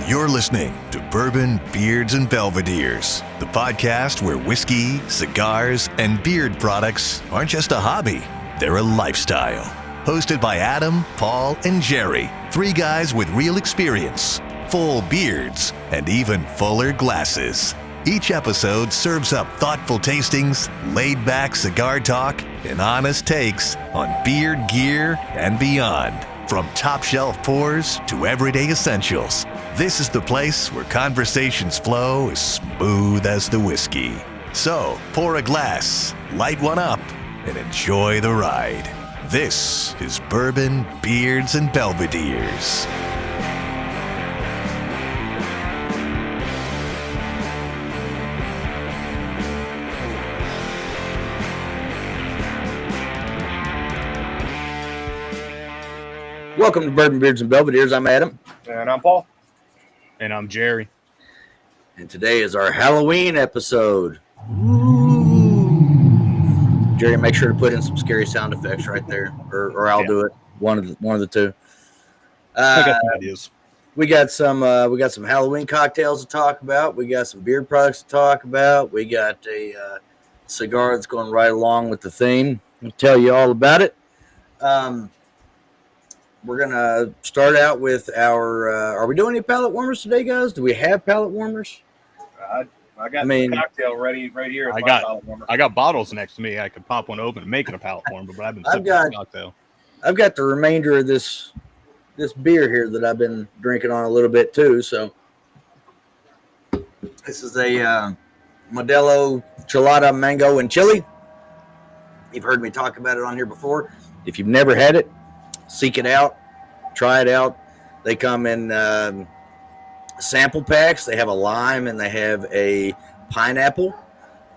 You're listening to Bourbon, Beards, and Belvederes, the podcast where whiskey, cigars, and beard products aren't just a hobby, they're a lifestyle. Hosted by Adam, Paul, and Jerry, three guys with real experience, full beards, and even fuller glasses. Each episode serves up thoughtful tastings, laid-back cigar talk, and honest takes on beard gear and beyond. From top-shelf pours to everyday essentials, this is the place where conversations flow as smooth as the whiskey. So, pour a glass, light one up, and enjoy the ride. This is Bourbon, Beards, and Belvederes. Welcome to Bourbon, Beards, and Belvederes. I'm Adam. And I'm Paul. And I'm Jerry. And today is our Halloween episode. Jerry, make sure to put in some scary sound effects right there, or I'll do it. One of the two. I got some ideas. We got some Halloween cocktails to talk about. We got some beard products to talk about. We got a cigar that's going right along with the theme. I'll tell you all about it. We're going to start out with our, are we doing any palate warmers today, guys? Do we have palate warmers? I got the cocktail ready right here. I got bottles next to me. I could pop one open and make it a palate warmer, but I've been sipping the cocktail. I've got the remainder of this beer here that I've been drinking on a little bit too. So this is a Modelo Chelada mango and chili. You've heard me talk about it on here before. If you've never had it, seek it out, try it out. They come in sample packs. They have a lime and they have a pineapple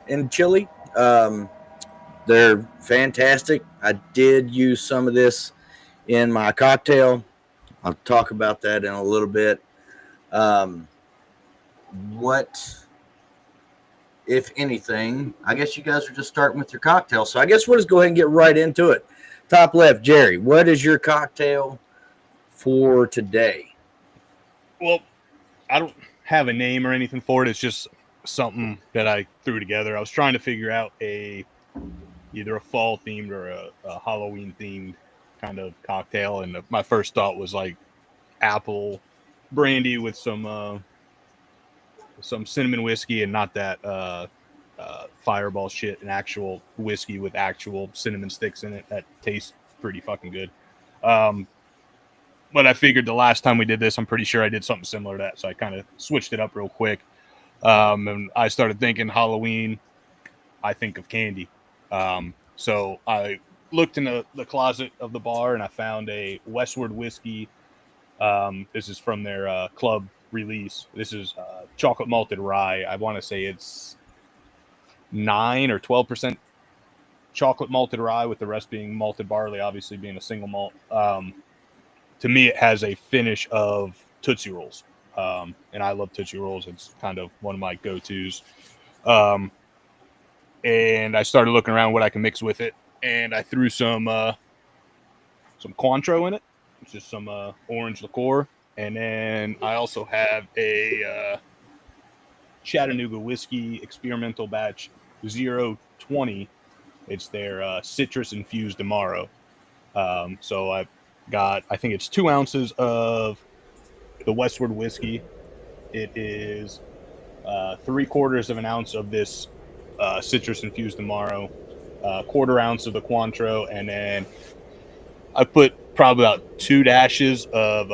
in chili. They're fantastic. I did use some of this in my cocktail. I'll talk about that in a little bit. What, if anything, I guess you guys are just starting with your cocktail. So I guess we'll just go ahead and get right into it. Top left, Jerry, what is your cocktail for today? Well, I don't have a name or anything for it. It's just something that I threw together. I was trying to figure out either a fall themed or a Halloween themed kind of cocktail. And my first thought was like apple brandy with some cinnamon whiskey and not that fireball shit, an actual whiskey with actual cinnamon sticks in it. That tastes pretty fucking good. But I figured the last time we did this, I'm pretty sure I did something similar to that. So I kind of switched it up real quick. And I started thinking Halloween, I think of candy. So I looked in the closet of the bar and I found a Westward whiskey. This is from their club release. This is chocolate-malted rye. I want to say it's 9 or 12% chocolate malted rye, with the rest being malted barley, obviously being a single malt. To me, it has a finish of Tootsie Rolls. And I love Tootsie Rolls. It's kind of one of my go-tos. And I started looking around what I can mix with it. And I threw some Cointreau in it. It's just some orange liqueur. And then I also have a Chattanooga whiskey experimental batch 020. It's their citrus infused Amaro. So I've got, I think it's 2 ounces of the Westward whiskey. It is 3/4 of an ounce of this citrus infused Amaro, 1/4 ounce of the Cointreau, and then I put probably about 2 dashes of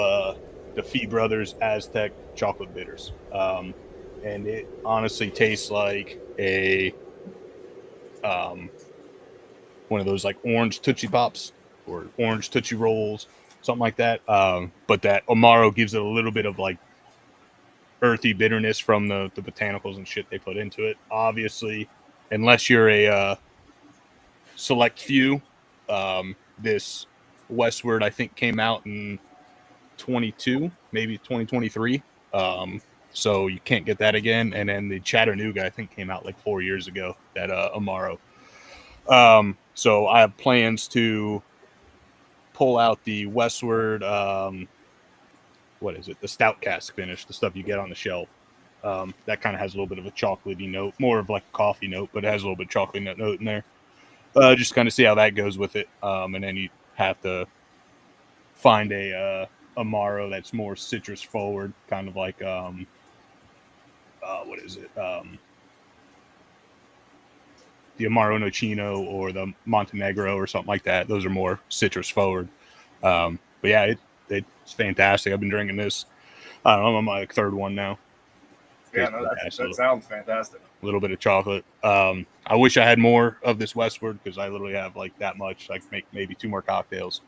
the Fee Brothers Aztec chocolate bitters. And it honestly tastes like a one of those like orange Tootsie Pops or orange Tootsie Rolls, something like that. But that Amaro gives it a little bit of like earthy bitterness from the botanicals and shit they put into it. Obviously, unless you're a select few, this Westward I think came out in 22, maybe 2023. So you can't get that again. And then the Chattanooga I think came out like 4 years ago, that Amaro. So I have plans to pull out the Westward what is it? The stout cask finish, the stuff you get on the shelf. That kind of has a little bit of a chocolatey note, more of like a coffee note, but it has a little bit of chocolate note in there. Just kind of see how that goes with it. And then you have to find a Amaro that's more citrus forward, kind of like what is it? The Amaro Nocino or the Montenegro or something like that. Those are more citrus forward. But yeah, it's fantastic. I've been drinking this. I don't know, I'm on my third one now. Yeah, no, that sounds fantastic. A little bit of chocolate. I wish I had more of this Westward because I literally have like that much. I can make maybe 2 more cocktails.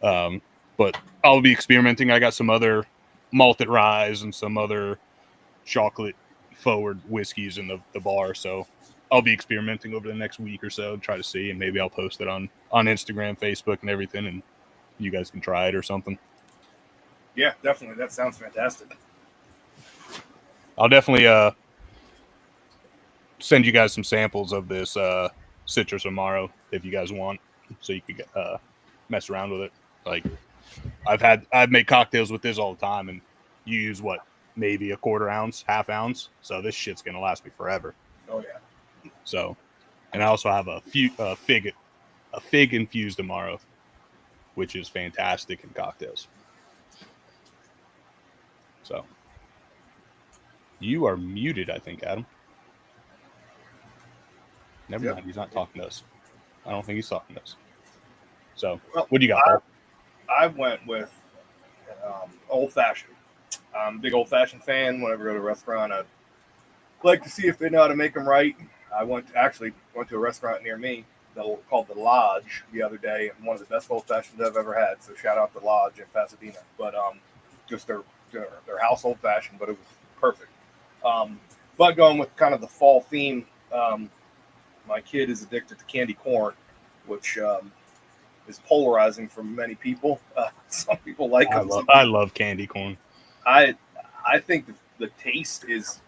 But I'll be experimenting. I got some other malted ryes and some other chocolate forward whiskeys in the bar. So I'll be experimenting over the next week or so, try to see, and maybe I'll post it on Instagram, Facebook, and everything, and you guys can try it or something. Yeah, definitely. That sounds fantastic. I'll definitely send you guys some samples of this citrus Amaro if you guys want, so you could mess around with it. Like I've made cocktails with this all the time, and you use maybe a quarter ounce, half ounce. So this shit's gonna last me forever. Oh yeah. So, and I also have a fig infused Amaro, which is fantastic in cocktails. So, you are muted, I think, Adam. Never mind, he's not talking to us. I don't think he's talking to us. So, what do you got, Paul? I went with old-fashioned. I'm a big old-fashioned fan. Whenever I go to a restaurant, I like to see if they know how to make them right. I went to a restaurant near me called The Lodge the other day, and one of the best old-fashions I've ever had. So shout out The Lodge in Pasadena. But just their house old-fashioned, but it was perfect. But going with kind of the fall theme, my kid is addicted to candy corn, which is polarizing for many people. Some people like them. I love candy corn. I think the taste is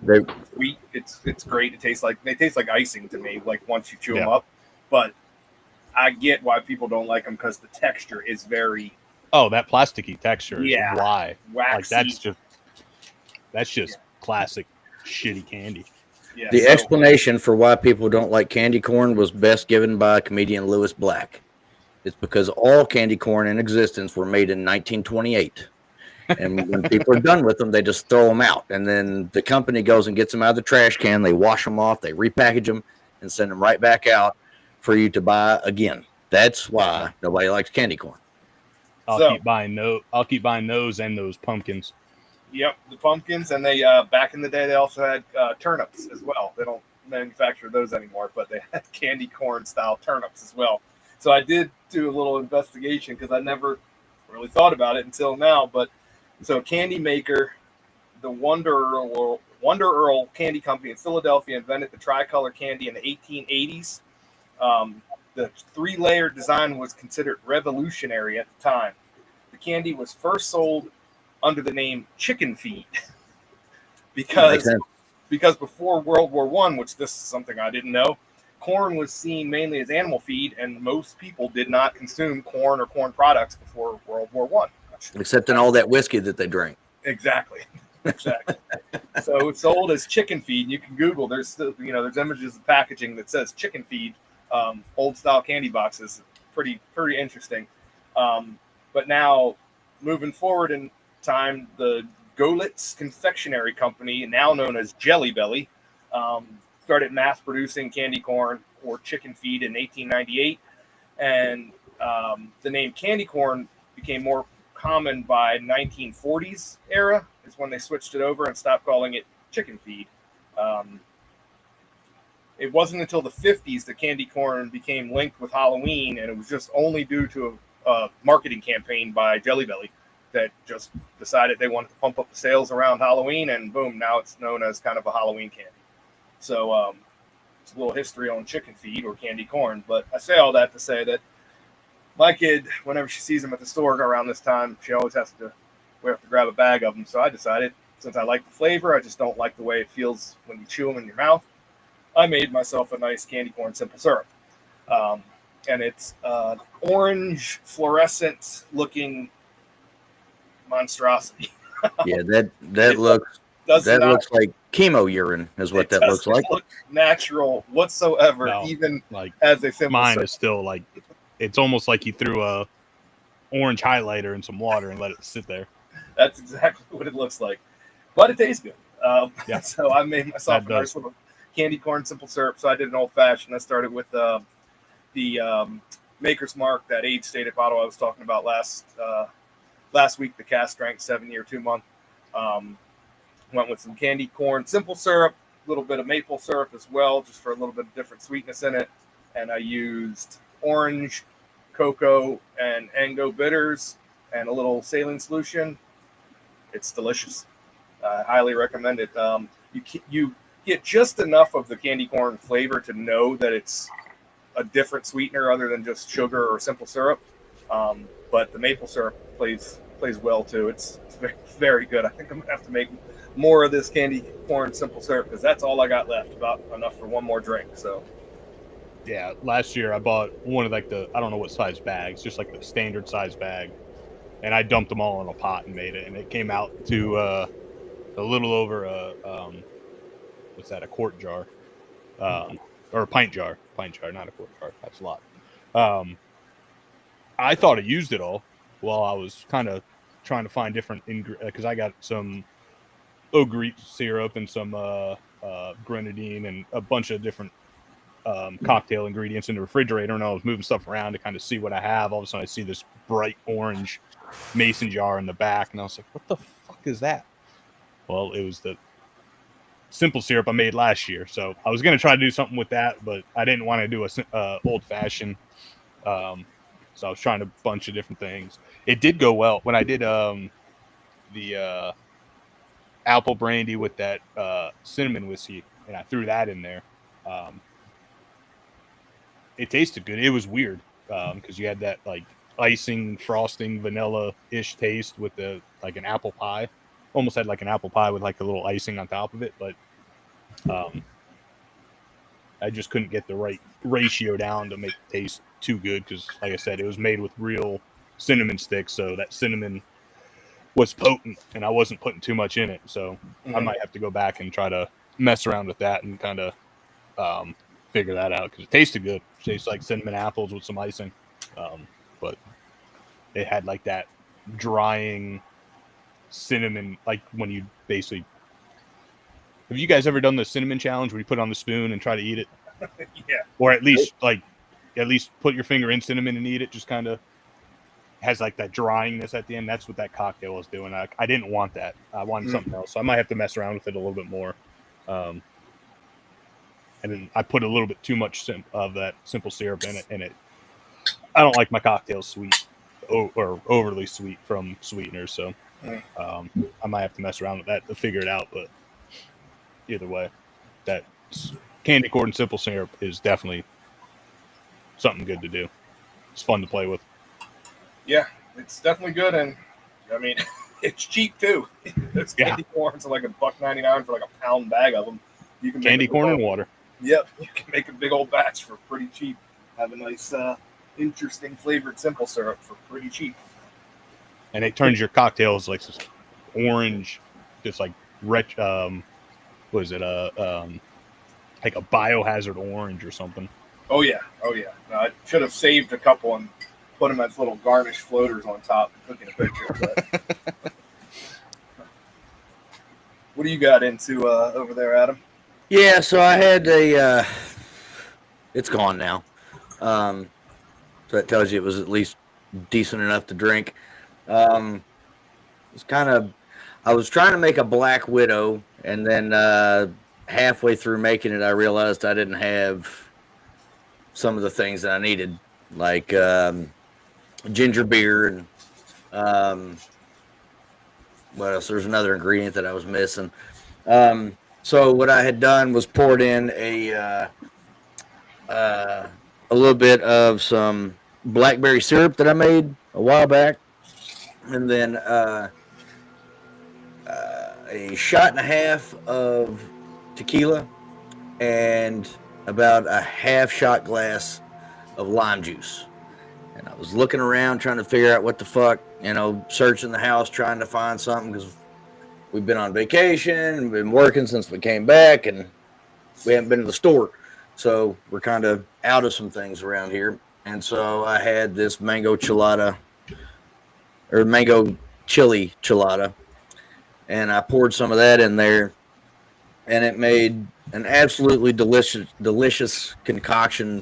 sweet. It's great. They taste like icing to me. Like once you chew them up, but I get why people don't like them because the texture is very. Oh, that plasticky texture is why. Waxy. Like that's just classic shitty candy. Yeah, the explanation for why people don't like candy corn was best given by comedian Lewis Black. It's because all candy corn in existence were made in 1928. And when people are done with them, they just throw them out. And then the company goes and gets them out of the trash can. They wash them off, they repackage them, and send them right back out for you to buy again. That's why nobody likes candy corn. I'll keep buying those and those pumpkins. Yep, the pumpkins, and they back in the day they also had turnips as well. They don't manufacture those anymore, but they had candy corn style turnips as well. So I did do a little investigation because I never really thought about it until now. But so candy maker, the Wonder Earl Candy Company in Philadelphia invented the tricolor candy in the 1880s. The 3-layer design was considered revolutionary at the time. The candy was first sold under the name Chicken Feed because before World War I, which this is something I didn't know, corn was seen mainly as animal feed, and most people did not consume corn or corn products before World War I. Except in all that whiskey that they drank. Exactly. So it's sold as chicken feed. You can Google. There's images of packaging that says chicken feed. Old style candy boxes. Pretty interesting. But now moving forward in time, the Golitz Confectionery Company, now known as Jelly Belly, started mass producing candy corn or chicken feed in 1898, and the name candy corn became more common by 1940s era is when they switched it over and stopped calling it chicken feed. It wasn't until the 50s that candy corn became linked with Halloween, and it was just only due to a marketing campaign by Jelly Belly that just decided they wanted to pump up the sales around Halloween, and boom, now it's known as kind of a Halloween candy. So it's a little history on chicken feed or candy corn. But I say all that to say that my kid, whenever she sees them at the store around this time, we have to grab a bag of them. So I decided, since I like the flavor, I just don't like the way it feels when you chew them in your mouth, I made myself a nice candy corn simple syrup. And it's orange fluorescent looking monstrosity. Yeah, that looks like chemo urine is what that looks like. Look natural whatsoever, No, even like as a simple mine syrup. is still like it's almost like you threw a orange highlighter in some water and let it sit there. That's exactly what it looks like, but it tastes good. Yeah. So I made myself That a nice does. little candy corn simple syrup. So I did an old fashioned. I started with the Maker's Mark, that age stated bottle I was talking about last week. The Cask strength 7-year 2-month. Went with some candy corn simple syrup, a little bit of maple syrup as well, just for a little bit of different sweetness in it. And I used orange, cocoa, and Ango bitters, and a little saline solution. It's delicious. I highly recommend it. You get just enough of the candy corn flavor to know that it's a different sweetener other than just sugar or simple syrup. But the maple syrup plays well too. It's very, very good. I think I'm gonna have to make more of this candy corn simple syrup because that's all I got left. About enough for one more drink. So Yeah, last year I bought one of like I don't know what size bags, just like the standard size bag, and I dumped them all in a pot and made it, and it came out to a little over a quart jar, or a pint jar, not a quart jar. That's a lot. I thought I used it all while I was kind of trying to find different ingredients because I got some oak syrup and some grenadine and a bunch of different cocktail ingredients in the refrigerator, and I was moving stuff around to kind of see what I have. All of a sudden I see this bright orange mason jar in the back, and I was like, what the fuck is that? Well, it was the simple syrup I made last year, so I was going to try to do something with that, but I didn't want to do a old-fashioned, so I was trying a bunch of different things. It did go well when I did the apple brandy with that cinnamon whiskey, and I threw that in there. It tasted good. It was weird because you had that like icing, frosting, vanilla-ish taste with the like an apple pie. Almost had like an apple pie with like a little icing on top of it, but I just couldn't get the right ratio down to make it taste too good because, like I said, it was made with real cinnamon sticks, so that cinnamon was potent, and I wasn't putting too much in it. So I might have to go back and try to mess around with that and kind of figure that out because it tasted good. It tastes like cinnamon apples with some icing, but it had like that drying cinnamon, like when you basically. Have you guys ever done the cinnamon challenge where you put it on the spoon and try to eat it? yeah, Or at least put your finger in cinnamon and eat it. Just kind of has like that dryingness at the end. That's what that cocktail was doing. I didn't want that. I wanted something else. So I might have to mess around with it a little bit more. And then I put a little bit too much of that simple syrup in it, and I don't like my cocktails sweet or overly sweet from sweeteners. So I might have to mess around with that to figure it out. But either way, that candy corn simple syrup is definitely something good to do. It's fun to play with. Yeah, it's definitely good, and I mean, it's cheap too. Those candy corns are like $1.99 for like a pound bag of them. You can candy corn and water. Yep, you can make a big old batch for pretty cheap. Have a nice, interesting flavored simple syrup for pretty cheap. And it turns your cocktails like this orange, just like what is it? Like a biohazard orange or something. Oh yeah. No, I should have saved a couple and put them as little garnish floaters on top and took in a picture. But what do you got into over there, Adam? Yeah, so I had it's gone now. So that tells you it was at least decent enough to drink. I was trying to make a Black Widow, and then halfway through making it, I realized I didn't have some of the things that I needed, like ginger beer and what else? There's another ingredient that I was missing. So what I had done was poured in a little bit of some blackberry syrup that I made a while back, and then a shot and a half of tequila and about a half shot glass of lime juice. I was looking around trying to figure out what the fuck, searching the house trying to find something because we've been on vacation, been working since we came back, and we haven't been to the store. So we're kind of out of some things around here. And so I had this mango chilada or mango chili chelada, and I poured some of that in there, and it made an absolutely delicious concoction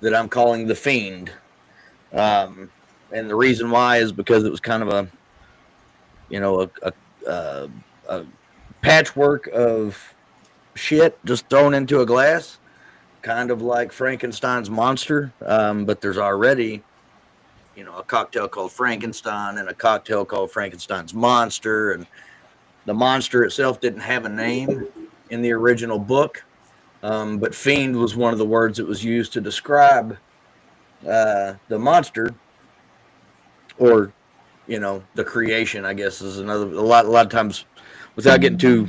that I'm calling the Fiend. And the reason why is because it was kind of a patchwork of shit just thrown into a glass, kind of like Frankenstein's monster. But there's already, a cocktail called Frankenstein and a cocktail called Frankenstein's monster. And the monster itself didn't have a name in the original book. But Fiend was one of the words that was used to describe the monster, or the creation, I guess, is another. A lot of times, without getting too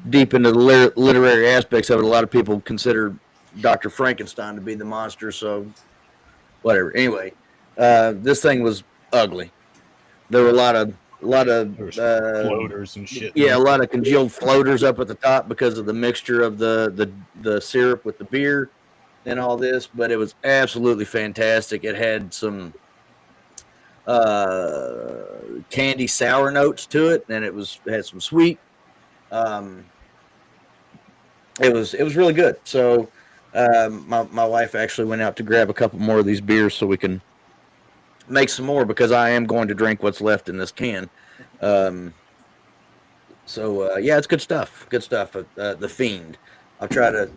deep into the literary aspects of it, a lot of people consider Dr. Frankenstein to be the monster. So, whatever. Anyway, this thing was ugly. There were a lot of floaters and shit. Yeah, a lot of congealed floaters up at the top because of the mixture of the syrup with the beer and all this. But it was absolutely fantastic. It had some candy sour notes to it, and it had some sweet. It was really good. So my wife actually went out to grab a couple more of these beers so we can make some more, because I am going to drink what's left in this can. Yeah, it's good stuff. Good stuff. The Fiend. I'll try to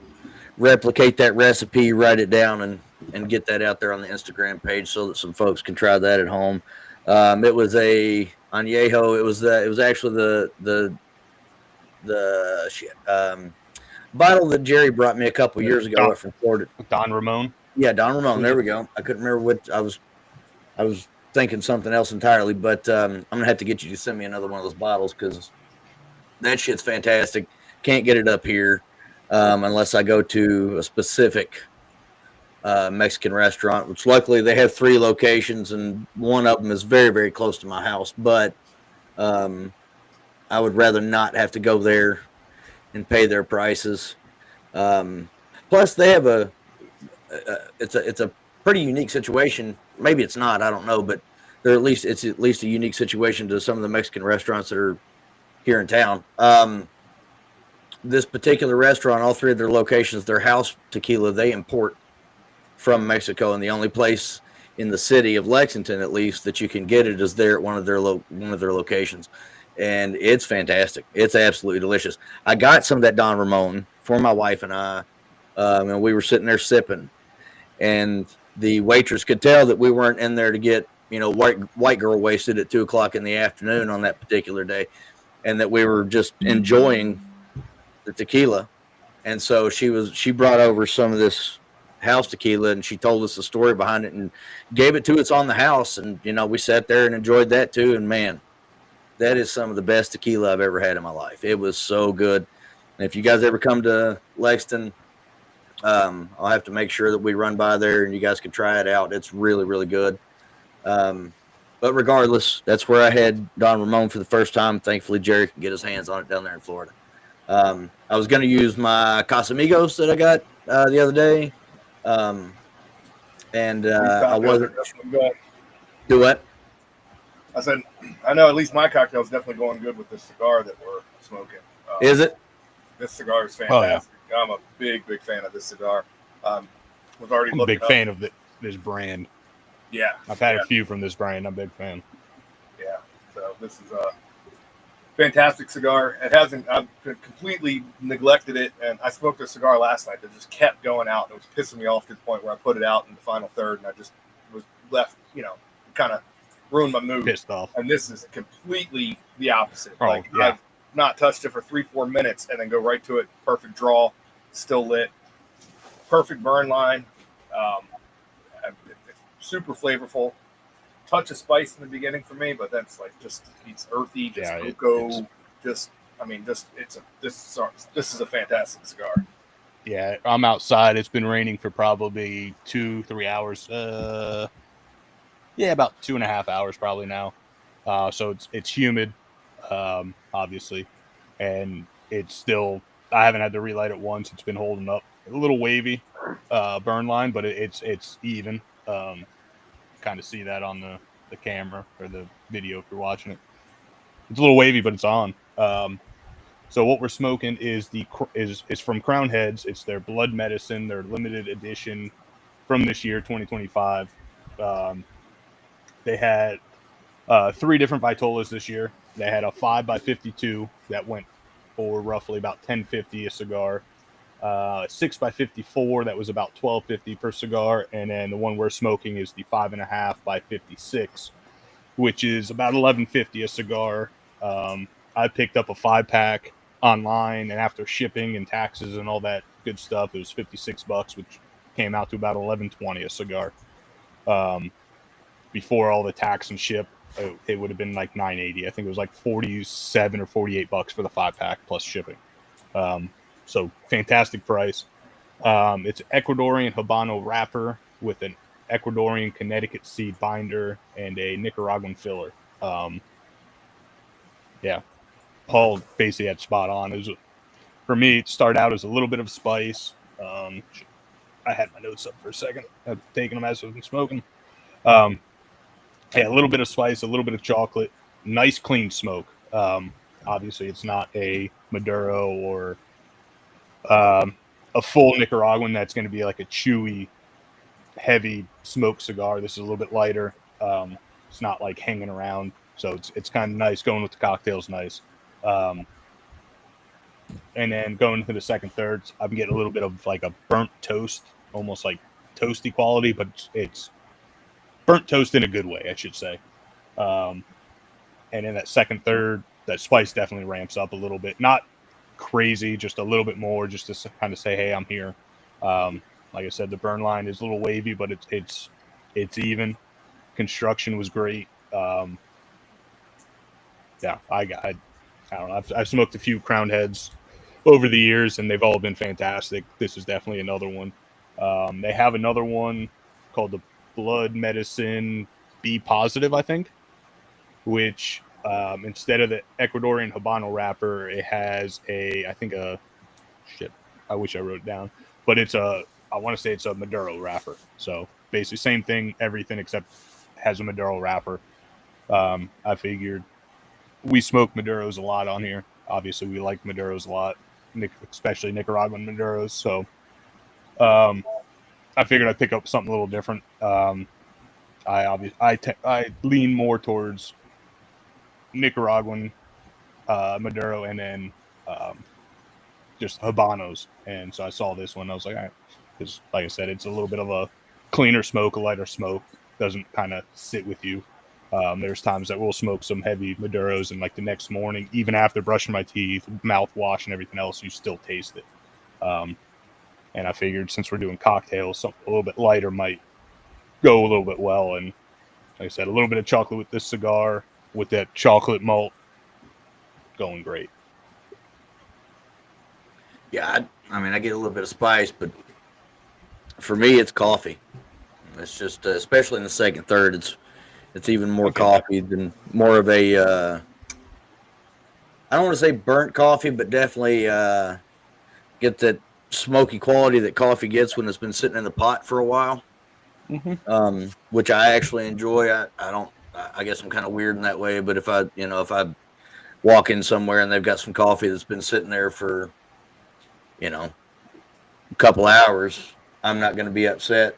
replicate that recipe, write it down, and get that out there on the Instagram page so that some folks can try that at home. It was a añejo. It was actually the bottle that Jerry brought me a couple years ago from Florida. Don Ramon. Yeah, Don Ramon. There we go. I couldn't remember what I was thinking something else entirely, but I'm gonna have to get you to send me another one of those bottles, because that shit's fantastic. Can't get it up here unless I go to a specific Mexican restaurant, which luckily they have 3 locations, and one of them is very, very close to my house. But I would rather not have to go there and pay their prices. Plus, they have it's a pretty unique situation. Maybe it's not, I don't know, but it's at least a unique situation to some of the Mexican restaurants that are here in town. This particular restaurant, all 3 of their locations, their house tequila, they import from Mexico, and the only place in the city of Lexington, at least, that you can get it is there at one of their locations, and it's fantastic. It's absolutely delicious. I got some of that Don Ramon for my wife and I, and we were sitting there sipping, and the waitress could tell that we weren't in there to get white girl wasted at 2:00 in the afternoon on that particular day, and that we were just enjoying the tequila. And so she brought over some of this house tequila, and she told us the story behind it and gave it to us on the house, and we sat there and enjoyed that too. And man, that is some of the best tequila I've ever had in my life. It was so good. And if you guys ever come to Lexington, I'll have to make sure that we run by there and you guys can try it out. It's really, really good. But regardless, that's where I had Don Ramon for the first time. Thankfully, Jerry can get his hands on it down there in Florida. I was going to use my Casamigos that I got the other day. I wasn't. Do what? I said, I know at least my cocktail is definitely going good with this cigar that we're smoking. Is it? This cigar is fantastic. Oh, yeah. I'm a big, big fan of this cigar. We've already I'm a big fan of this brand. Yeah. I've had a few from this brand. I'm a big fan. Yeah. So this is a fantastic cigar. I've completely neglected it, and I smoked a cigar last night that just kept going out. It was pissing me off to the point where I put it out in the final third, and I just was left, kind of ruined my mood. Pissed off. And this is completely the opposite. Oh, yeah. I've not touched it for 3-4 minutes and then go right to it. Perfect draw, still lit, perfect burn line. It's super flavorful. Touch of spice in the beginning for me, but that's it's earthy, cocoa. This is a fantastic cigar. Yeah, I'm outside. It's been raining for probably 2-3 hours. About 2.5 hours probably now. So it's humid. obviously, and it's still. I haven't had to relight it once. It's been holding up. A little wavy burn line, but it's even. Kind of see that on the camera or the video if you're watching it. It's a little wavy, but it's on. So what we're smoking is is from Crown Heads. It's their Blood Medicine, their limited edition from this year, 2025. They had 3 different vitolas this year. They had a 5x52 that went for roughly about $10.50 a cigar. 6x54 that was about $12.50 per cigar, and then the one we're smoking is the 5.5x56, which is about $11.50 a cigar. I picked up a 5-pack online, and after shipping and taxes and all that good stuff, it was $56, which came out to about $11.20 a cigar. Before all the tax and ship, it would have been like $9.80. I think it was like $47 or $48 for the 5-pack plus shipping. So fantastic price. It's an Ecuadorian Habano wrapper with an Ecuadorian Connecticut seed binder and a Nicaraguan filler. Yeah, Paul basically had spot on. For me, it started out as a little bit of spice. I had my notes up for a second. I've taken them as I've been smoking. Yeah, a little bit of spice, a little bit of chocolate. Nice, clean smoke. Obviously, it's not a Maduro or a full Nicaraguan that's going to be like a chewy, heavy smoke cigar. This is a little bit lighter. It's not like hanging around, so it's kind of nice. Going with the cocktails, nice. And then going into the second third, I'm getting a little bit of like a burnt toast, almost like toasty quality, but it's burnt toast in a good way, I should say. And in that second third, that spice definitely ramps up a little bit. Not crazy, just a little bit more, just to kind of say, hey, I'm here. Like I said, the burn line is a little wavy, but it's even. Construction was great. Yeah, I don't know. I've smoked a few Crown Heads over the years, and they've all been fantastic. This is definitely another one. They have another one called the Blood Medicine B Positive, I think, which instead of the Ecuadorian Habano wrapper, it has I wish I wrote it down, but I want to say it's a Maduro wrapper. So basically same thing, everything except has a Maduro wrapper. I figured we smoke Maduros a lot on here. Obviously we like Maduros a lot, especially Nicaraguan Maduros. So I figured I'd pick up something a little different. I lean more towards Nicaraguan Maduro, and then just Habanos. And so I saw this one. I was like, all right, because like I said, it's a little bit of a cleaner smoke, a lighter smoke. Doesn't kind of sit with you. There's times that we'll smoke some heavy Maduros, and like the next morning, even after brushing my teeth, mouthwash, and everything else, you still taste it. And I figured since we're doing cocktails, something a little bit lighter might go a little bit well. And like I said, a little bit of chocolate with this cigar, with that chocolate malt, going great. Yeah, I mean, I get a little bit of spice, but for me, it's coffee. It's just, especially in the second third, it's even more coffee than more of a. I don't want to say burnt coffee, but definitely get that smoky quality that coffee gets when it's been sitting in the pot for a while. Mm-hmm. Which I actually enjoy. I guess I'm kind of weird in that way, but if I walk in somewhere and they've got some coffee that's been sitting there for, a couple hours, I'm not going to be upset.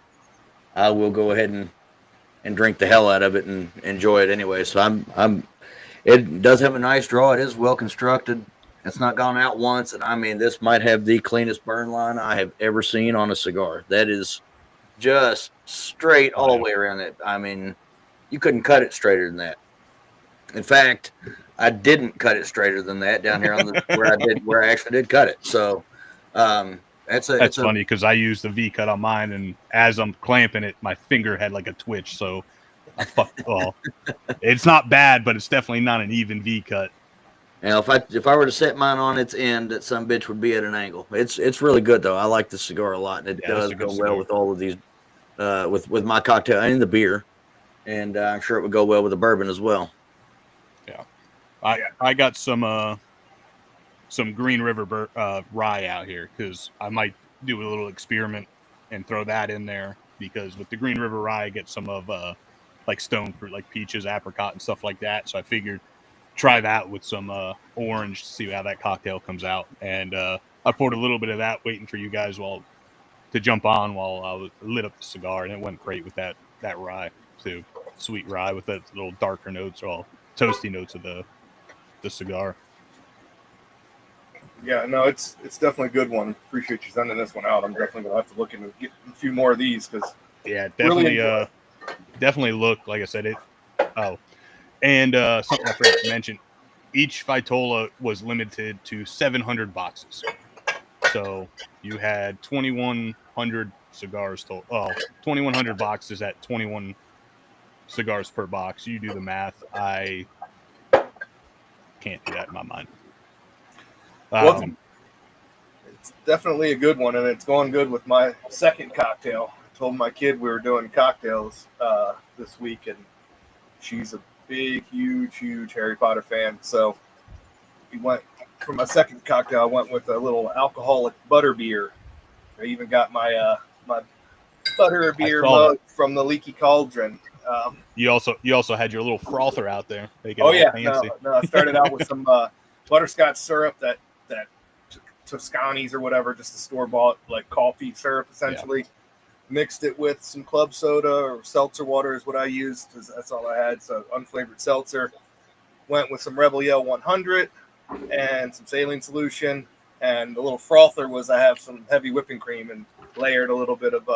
I will go ahead and drink the hell out of it and enjoy it anyway. So it does have a nice draw. It is well constructed. It's not gone out once. And I mean, this might have the cleanest burn line I have ever seen on a cigar. That is just straight all the way around it. I mean, you couldn't cut it straighter than that. In fact, I didn't cut it straighter than that down here on where I actually did cut it. So that's funny because I used the V cut on mine, and as I'm clamping it, my finger had like a twitch. So I fucked. Well, it's not bad, but it's definitely not an even V cut. Now, if I were to set mine on its end, that some bitch would be at an angle. It's really good though. I like the cigar a lot, and it does go well with all of these, with my cocktail and the beer, and I'm sure it would go well with the bourbon as well. Yeah, I got some Green River rye out here because I might do a little experiment and throw that in there, because with the Green River rye I get some of like stone fruit, like peaches, apricot, and stuff like that. So I figured try that with some orange to see how that cocktail comes out. And I poured a little bit of that, waiting for you guys to jump on while I was lit up the cigar, and it went great with that rye too. Sweet rye with that little darker notes, or all toasty notes of the cigar. Yeah, no, it's definitely a good one. Appreciate you sending this one out. I'm definitely gonna have to look into get a few more of these because definitely definitely look, like I said it. Oh, and something I forgot to mention: each vitola was limited to 700 boxes. So you had 2,100 cigars total. Oh, 2,100 boxes at 21 cigars per box. You do the math. I can't do that in my mind. It's definitely a good one, and it's going good with my second cocktail. I told my kid we were doing cocktails this week, and she's a big, huge Harry Potter fan. So we went for my second cocktail. I went with a little alcoholic butter beer. I even got my my butter beer mug from the Leaky Cauldron. You also had your little frother out there. Oh yeah, no, I started out with some butterscotch syrup that Toscani's or whatever, just the store bought like coffee syrup essentially. Yeah. Mixed it with some club soda or seltzer water is what I used, because that's all I had. So unflavored seltzer. Went with some Rebel Yell 100 and some saline solution, and the little frother was I have some heavy whipping cream and layered a little bit of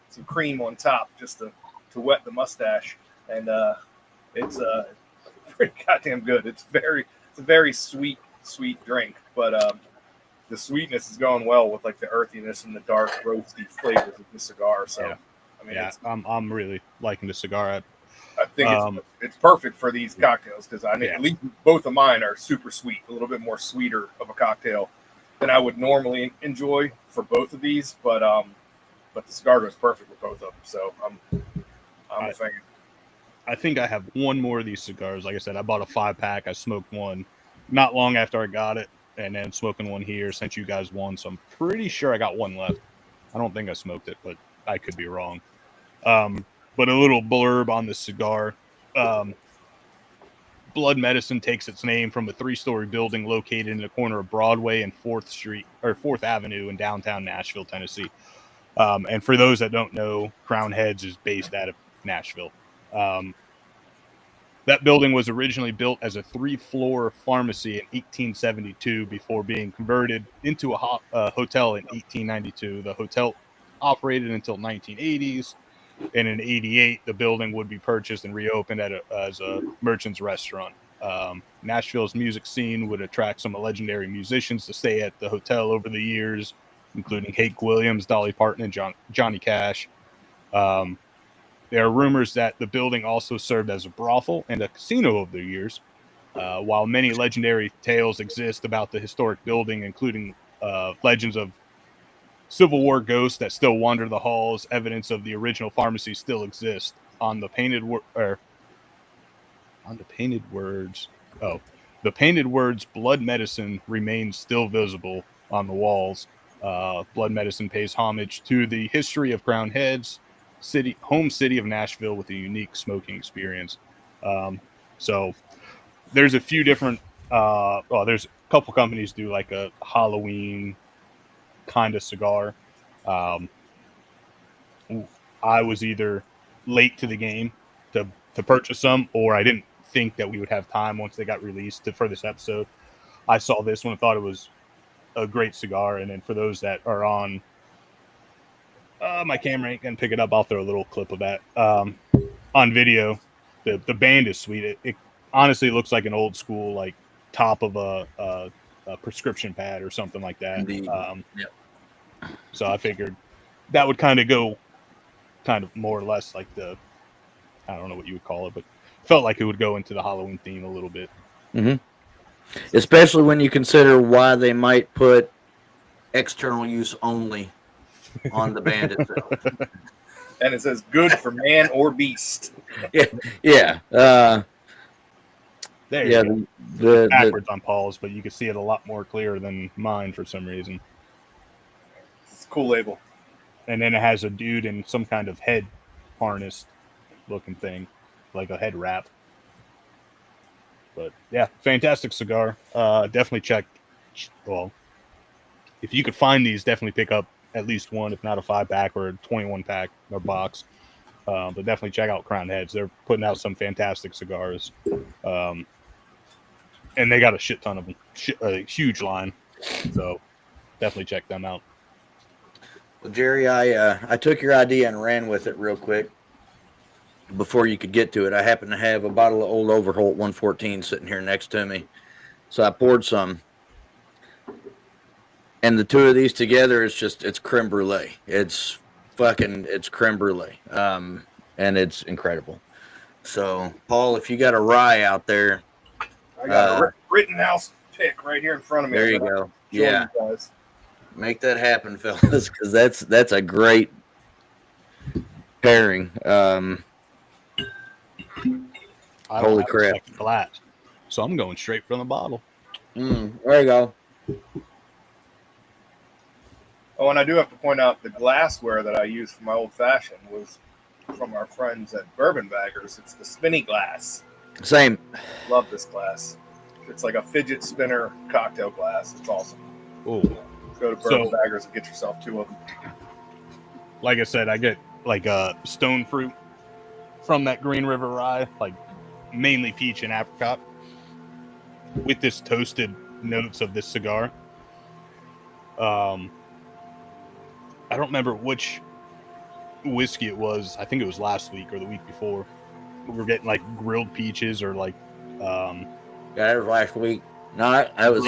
some cream on top just to wet the mustache, and it's pretty goddamn good. It's a very sweet drink, but the sweetness is going well with like the earthiness and the dark roasty flavors of the cigar. So, I mean, I'm really liking the cigar. I think it's perfect for these cocktails, because at least both of mine are super sweet, a little bit more sweeter of a cocktail than I would normally enjoy for both of these. But the cigar goes perfect with both of them. So I'm a fan. I think I have one more of these cigars. Like I said, I bought a 5-pack. I smoked one not long after I got it, and then smoking one here since you guys won. So I'm pretty sure I got one left. I don't think I smoked it, but I could be wrong. But a little blurb on this cigar. Blood Medicine takes its name from a 3-story building located in the corner of Broadway and 4th Avenue in downtown Nashville, Tennessee. And for those that don't know, Crown Heads is based out of Nashville. That building was originally built as a 3-floor pharmacy in 1872 before being converted into a hotel in 1892. The hotel operated until 1980s, and in 88, the building would be purchased and reopened as a merchant's restaurant. Nashville's music scene would attract some legendary musicians to stay at the hotel over the years, including Hank Williams, Dolly Parton, and Johnny Cash. There are rumors that the building also served as a brothel and a casino over the years. While many legendary tales exist about the historic building, including legends of Civil War ghosts that still wander the halls, evidence of the original pharmacy still exists. The painted words "Blood Medicine" remains still visible on the walls. Blood Medicine pays homage to the history of Crown Heads, home city of Nashville, with a unique smoking experience. So there's a few different there's a couple companies do like a Halloween kind of cigar. I was either late to the game to purchase some, or I didn't think that we would have time once they got released for this episode. I saw this one and thought it was a great cigar. And then for those that are on my camera ain't gonna pick it up, I'll throw a little clip of that on video. The band is sweet. It honestly looks like an old school like top of a prescription pad or something like that. Yep. So I figured that would kind of go more or less like I don't know what you would call it, but felt like it would go into the Halloween theme a little bit. Mm-hmm. Especially when you consider why they might put external use only on the band itself. And it says good for man or beast. Yeah. There Yeah, you go. the Backwards on Paul's, but you can see it a lot more clear than mine for some reason. It's a cool label. And then it has a dude in some kind of head harness looking thing, like a head wrap. But yeah, fantastic cigar. Definitely check. Well, if you could find these, definitely pick up at least one, if not a 5-pack or a 21-pack or box. But definitely check out Crown Heads. They're putting out some fantastic cigars. And they got a shit ton of them, a huge line. So definitely check them out. Well, Jerry, I took your idea and ran with it real quick. Before you could get to it, I happen to have a bottle of old Overholt 114 sitting here next to me. So I poured some. And the two of these together is it's creme brulee. It's creme brulee. And it's incredible. So, Paul, if you got a rye out there. I got a Rittenhouse pick right here in front of me. There you go. Yeah. Make that happen, fellas, because that's a great pairing. Holy crap. Glass. So I'm going straight from the bottle. There you go. Oh, and I do have to point out the glassware that I used for my old fashioned was from our friends at Bourbon Baggers. It's the spinny glass. Same. Love this glass. It's like a fidget spinner cocktail glass. It's awesome. Oh, go to Bourbon Baggers and get yourself 2 of them. Like I said, I get like stone fruit from that Green River Rye, like mainly peach and apricot, with this toasted notes of this cigar. I don't remember which whiskey it was. I think it was last week or the week before. We were getting like grilled peaches or like. Yeah, that was last week. No, I was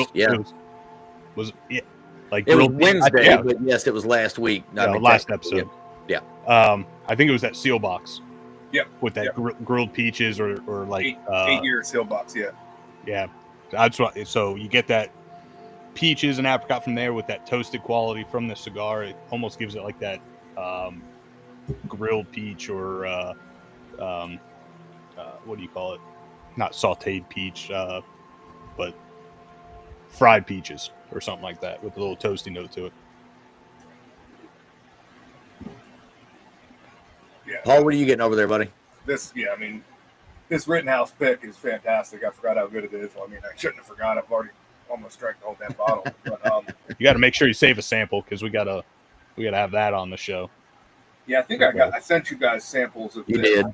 Was yeah, like it was Wednesday, but yes, it was last week. Last episode. Yeah. I think it was that Seelbach. Yep. With that grilled peaches or like 8-year Seelbach. Yeah. Yeah, that's what. So you get that peaches and apricot from there with that toasted quality from the cigar. It almost gives it like that grilled peach or what do you call it? Not sauteed peach, but fried peaches or something like that with a little toasty note to it. Yeah. Paul, what are you getting over there, buddy? This Rittenhouse pick is fantastic. I forgot how good it is. Well, I mean, I shouldn't have forgot. I've already almost drank the whole damn bottle. But, you got to make sure you save a sample because we gotta have that on the show. Yeah, I think I sent you guys samples of. You did,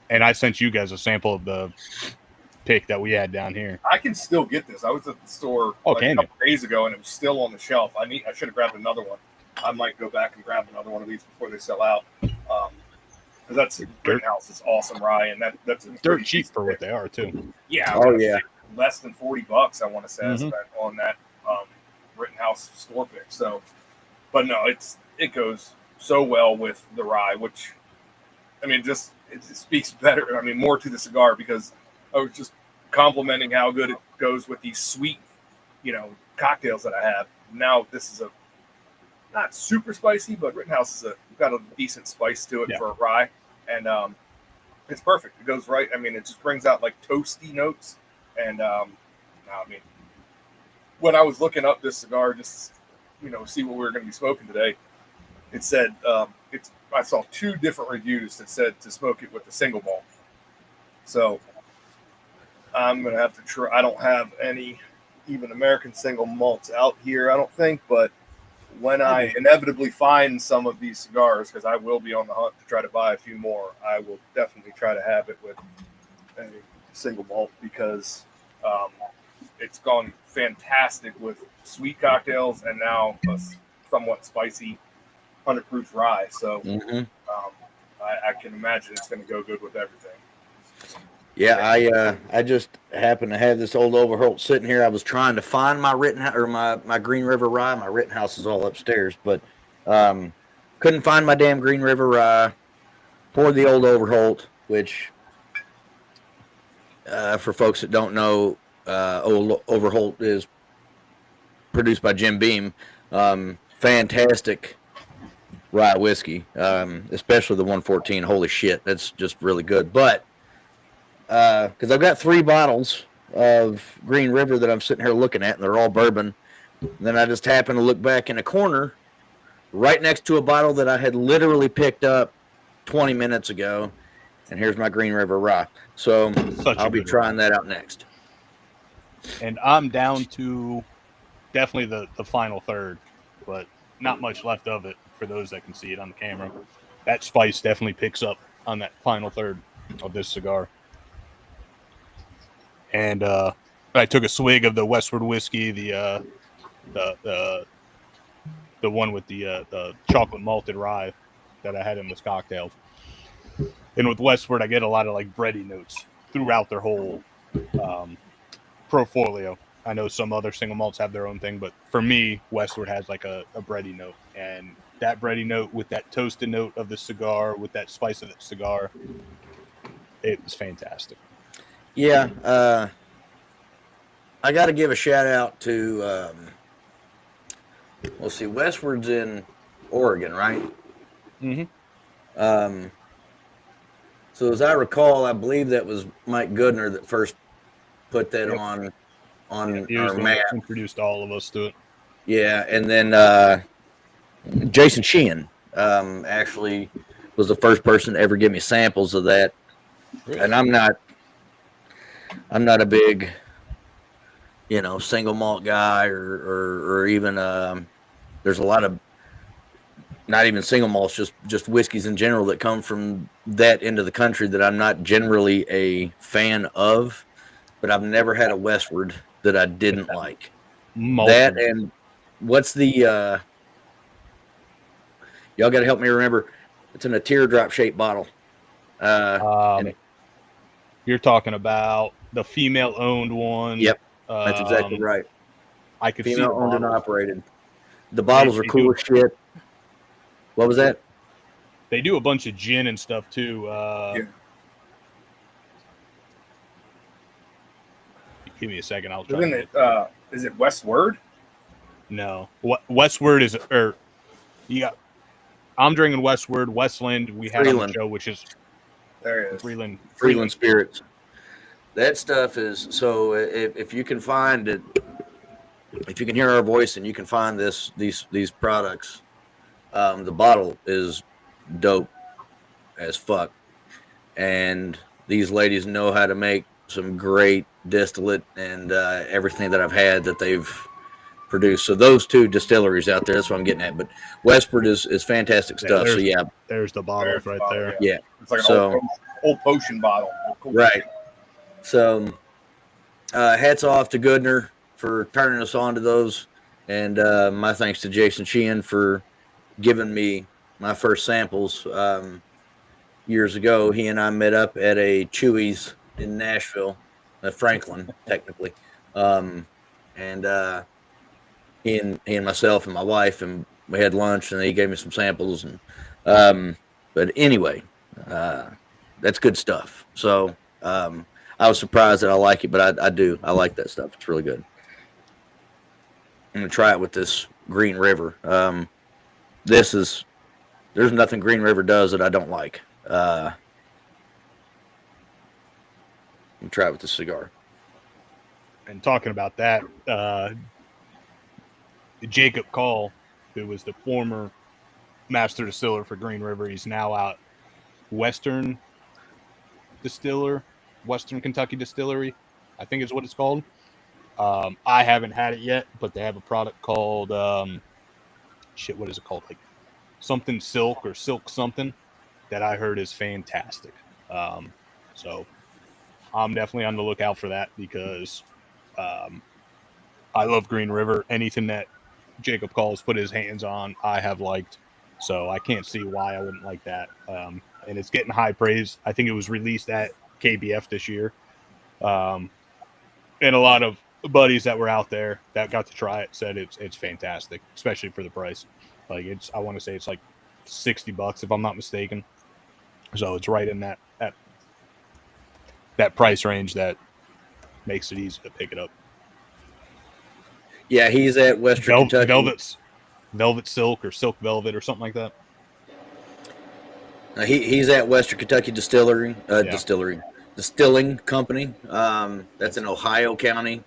and I sent you guys a sample of the pick that we had down here. I can still get this. I was at the store a couple days ago, and it was still on the shelf. I should have grabbed another one. I might go back and grab another one of these before they sell out. Because that's Rittenhouse is awesome rye, and that's dirt cheap for what they are too. Yeah. Less than $40, I want to say I spent on that Rittenhouse store pick. So, but no, it goes so well with the rye, which I mean, it speaks better. I mean, more to the cigar because I was just complimenting how good it goes with these sweet, cocktails that I have. Now this is not super spicy, but Rittenhouse is got a decent spice to it for a rye, and it's perfect. It goes right. I mean, it just brings out like toasty notes, and I mean, when I was looking up this cigar, just see what we were going to be smoking today, it said I saw 2 different reviews that said to smoke it with a single malt. So I'm gonna have to try. I don't have any even American single malts out here, I don't think, but when I inevitably find some of these cigars, because I will be on the hunt to try to buy a few more, I will definitely try to have it with a single malt because it's gone fantastic with sweet cocktails and now a somewhat spicy 100 proof rye. So I can imagine it's going to go good with everything. Yeah, I just happen to have this old Overholt sitting here. I was trying to find my Rittenhouse or my Green River Rye. My Rittenhouse is all upstairs, but couldn't find my damn Green River Rye. Poured the old Overholt, which for folks that don't know, old Overholt is produced by Jim Beam. Fantastic rye whiskey, especially the 114. Holy shit, that's just really good. But because I've got 3 bottles of Green River that I'm sitting here looking at, and they're all bourbon. And then I just happened to look back in a corner right next to a bottle that I had literally picked up 20 minutes ago. And here's my Green River Rye. So I'll be trying that out next. And I'm down to definitely the final third, but not much left of it for those that can see it on the camera. That spice definitely picks up on that final third of this cigar. And I took a swig of the Westward whiskey, the one with the chocolate-malted rye that I had in this cocktail. And with Westward, I get a lot of like bready notes throughout their whole portfolio. I know some other single malts have their own thing, but for me, Westward has like a bready note. And that bready note with that toasted note of the cigar, with that spice of the cigar, it was fantastic. Yeah. I got to give a shout out to, Westward's in Oregon, right? Mm-hmm. So as I recall, I believe that was Mike Goodner that first put that on our map. Introduced all of us to it. Yeah, and then Jason Sheehan actually was the first person to ever give me samples of that. Really? And I'm not a big, single malt guy or even there's a lot of not even single malts, just whiskeys in general that come from that end of the country that I'm not generally a fan of, but I've never had a Westward that I didn't like. That and what's the y'all got to help me remember. It's in a teardrop shaped bottle. You're talking about the female owned one. Yep, that's exactly right. I could female see owned and operated. The bottles are cool as shit. What was that? They do a bunch of gin and stuff too. Give me a second. I'll try. Is it Westward? No. Westward is I'm drinking Westward. Westland we had on the show, which is there it is. Freeland Spirits. That stuff is so. If you can find it, if you can hear our voice and you can find these products. The bottle is dope as fuck. And these ladies know how to make some great distillate and everything that I've had that they've produced. So those two distilleries out there, that's what I'm getting at. But Westward is fantastic stuff. So yeah. There's the bottles right there. Yeah. It's like an old potion bottle. Cool. Right. So hats off to Goodner for turning us on to those. And my thanks to Jason Sheehan for giving me my first samples years ago. He and I met up at a Chewy's in Nashville, Franklin, technically. And he and myself and my wife, and we had lunch, and he gave me some samples. And but anyway, that's good stuff. So I was surprised that I like it, but I do. I like that stuff. It's really good. I'm going to try it with this Green River. There's nothing Green River does that I don't like. Try it with the cigar. And talking about that, Jacob Call, who was the former master distiller for Green River, he's now out Western Kentucky Distillery, I think is what it's called. I haven't had it yet, but they have a product called what is it called? Like something silk or silk something that I heard is fantastic. So I'm definitely on the lookout for that because I love Green River. Anything that Jacob Call's put his hands on, I have liked. So I can't see why I wouldn't like that. And it's getting high praise. I think it was released at KBF this year. And a lot of buddies that were out there that got to try it said it's fantastic, especially for the price. Like I want to say it's like $60 if I'm not mistaken. So it's right in that price range that makes it easy to pick it up. Yeah, he's at Western Kentucky. Velvet Silk or Silk Velvet or something like that. He's at Western Kentucky Distillery. Distilling Company. That's in Ohio County.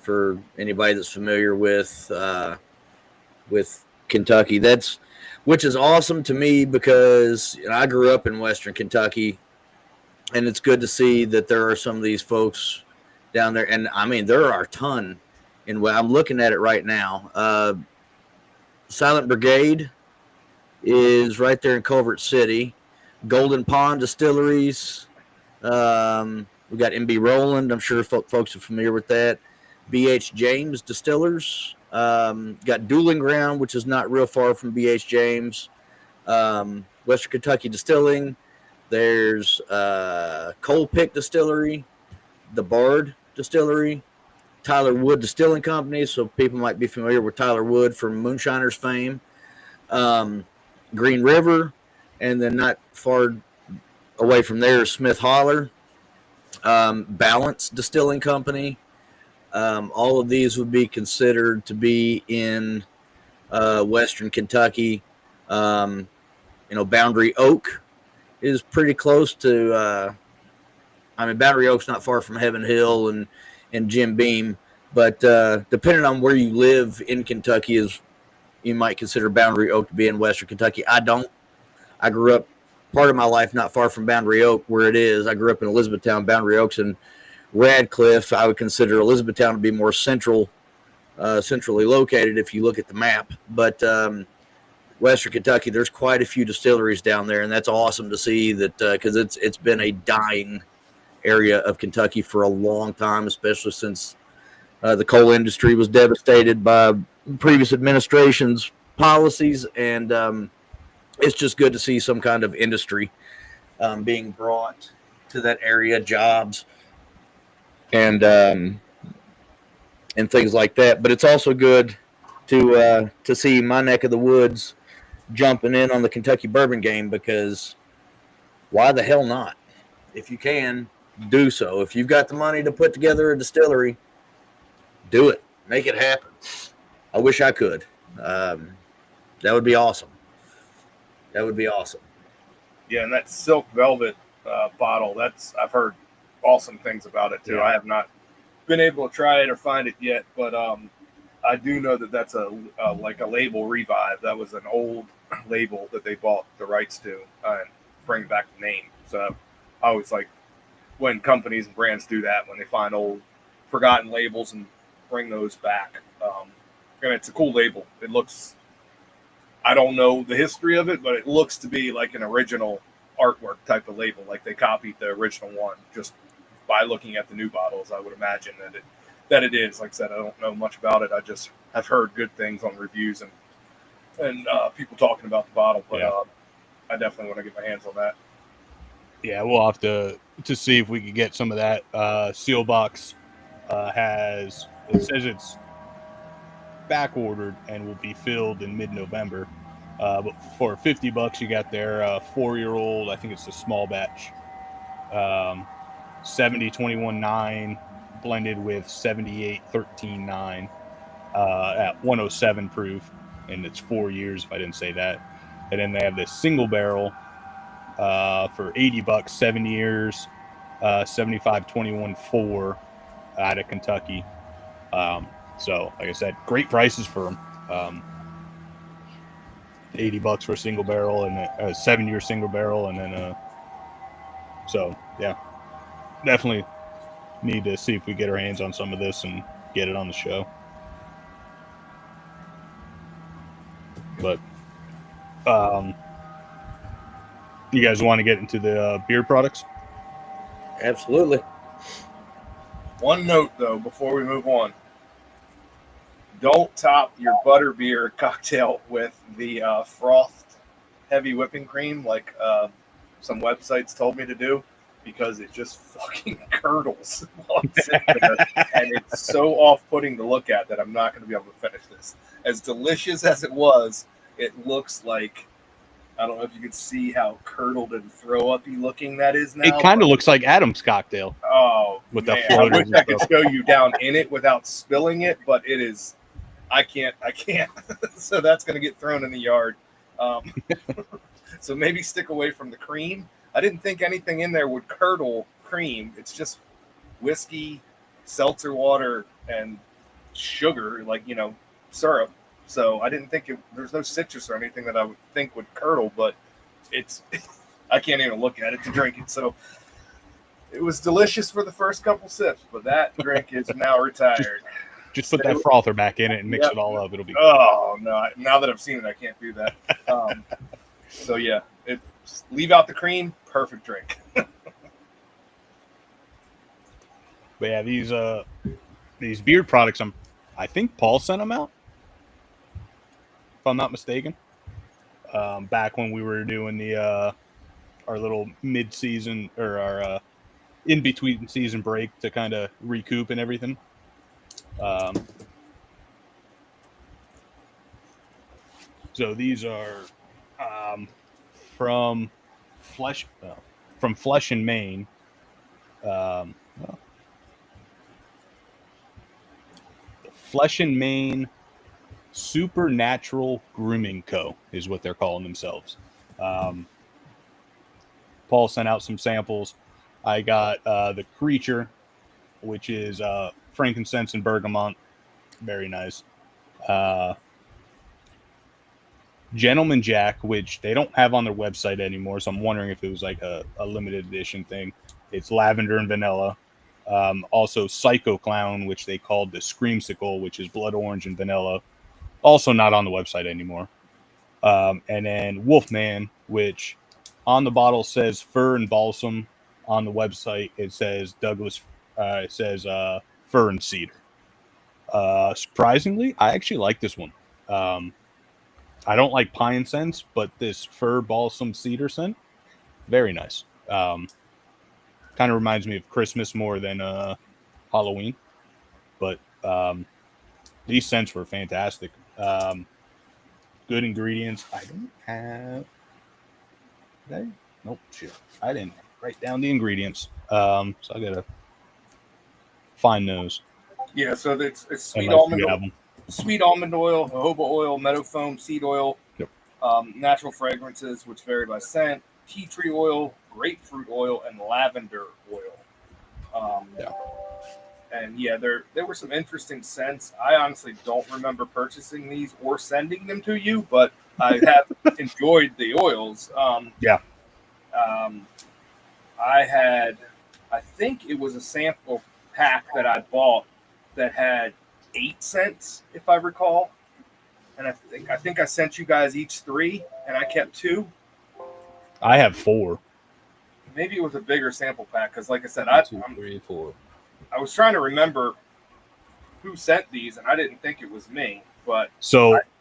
For anybody that's familiar with Kentucky, which is awesome to me because I grew up in Western Kentucky, and it's good to see that there are some of these folks down there. And I mean, there are a ton. And I'm looking at it right now. Silent Brigade is right there in Culver City. Golden Pond Distilleries. We got MB Roland. I'm sure folks are familiar with that. BH James Distillers. Got Dueling Ground, which is not real far from BH James. Western Kentucky Distilling. There's Coal Pick Distillery, the Bard Distillery, Tyler Wood Distilling Company. So people might be familiar with Tyler Wood from Moonshiners fame. Green River, and then not far away from there is Smith Holler. Balance Distilling Company. All of these would be considered to be in Western Kentucky. Boundary Oak is pretty close to. Boundary Oak's not far from Heaven Hill and Jim Beam, but depending on where you live in Kentucky, you might consider Boundary Oak to be in Western Kentucky. I don't. I grew up part of my life not far from Boundary Oak, where it is. I grew up in Elizabethtown. Boundary Oak's in Radcliffe. I would consider Elizabethtown to be more centrally located if you look at the map. But Western Kentucky, there's quite a few distilleries down there, and that's awesome to see that because it's been a dying area of Kentucky for a long time, especially since the coal industry was devastated by previous administration's policies, and it's just good to see some kind of industry being brought to that area, jobs, and things like that. But it's also good to see my neck of the woods jumping in on the Kentucky bourbon game, because why the hell not? If you can, do so. If you've got the money to put together a distillery, do it. Make it happen. I wish I could. That would be awesome. That would be awesome. Yeah, and that silk velvet bottle, I've heard awesome things about it too. Yeah. I have not been able to try it or find it yet, but I do know that that's like a label revive. That was an old label that they bought the rights to and bring back the name. So I always like when companies and brands do that, when they find old forgotten labels and bring those back. And it's a cool label. It looks, I don't know the history of it, but it looks to be like an original artwork type of label. Like they copied the original one just by looking at the new bottles. I would imagine that it is. Like I said, I don't know much about it. I just have heard good things on reviews and people talking about the bottle. But I definitely want to get my hands on that. Yeah, we'll have to see if we can get some of that. Seelbach it says it's back ordered and will be filled in mid-November. But for $50, you got their 4-year-old. I think it's a small batch. 70-21-9 blended with 78-13-9 at 107 proof, and it's 4 years if I didn't say that. And then they have this single barrel for $80, 7 years, 75-21-4 out of Kentucky. So, like I said, great prices for them. $80 for a single barrel and a 7-year single barrel, and then so yeah, definitely need to see if we get our hands on some of this and get it on the show. But you guys want to get into the beer products? Absolutely. One note though, before we move on. Don't top your butterbeer cocktail with the frothed heavy whipping cream like some websites told me to do, because it just fucking curdles while it's sitting there. And it's so off-putting to look at that I'm not going to be able to finish this. As delicious as it was, it looks like, I don't know if you can see how curdled and throw-up-y looking that is now. It kind of looks like Adam's cocktail. Oh, with man. the I floaters wish and I could stuff. show you down in it without spilling it, but it is... I can't. So that's going to get thrown in the yard. So maybe stick away from the cream. I didn't think anything in there would curdle cream. It's just whiskey, seltzer water, and sugar, like, syrup. So I didn't think there's no citrus or anything that I would think would curdle, but it's I can't even look at it to drink it. So it was delicious for the first couple sips, but that drink is now retired. Just put that frother back in it and mix it all up. It'll be good. Oh no! Now that I've seen it, I can't do that. So yeah, just leave out the cream. Perfect drink. But yeah, these beard products, I think Paul sent them out, if I'm not mistaken. Back when we were doing our little mid-season or our in-between season break to kind of recoup and everything. So these are from Flesh and Main. Flesh and Main Supernatural Grooming Co. is what they're calling themselves. Paul sent out some samples. I got the Creature, which is frankincense and bergamot. Very nice. Gentleman Jack, which they don't have on their website anymore, so I'm wondering if it was like a limited edition thing. It's lavender and vanilla. Also Psycho Clown, which they called the Screamsicle, which is blood orange and vanilla. Also not on the website anymore. And then Wolfman, which on the bottle says fir and balsam. On the website, it says Douglas. It says fir and cedar. Surprisingly, I actually like this one. I don't like pine scents, but this fir balsam cedar scent, very nice. Kind of reminds me of Christmas more than Halloween, but these scents were fantastic. Good ingredients. I don't have. Did I? Nope. Shit. I didn't write down the ingredients. So I gotta find those. Yeah. So it's sweet almond oil, jojoba oil, meadow foam, seed oil, yep. Natural fragrances which vary by scent, tea tree oil, grapefruit oil, and lavender oil. And yeah, there were some interesting scents. I honestly don't remember purchasing these or sending them to you, but I have enjoyed the oils. I think it was a sample pack that I bought that had 8 scents, if I recall. And I think I sent you guys each 3, and I kept 2. I have 4. Maybe it was a bigger sample pack because, like I said, 2, 3, 4. I was trying to remember who sent these, and I didn't think it was me. But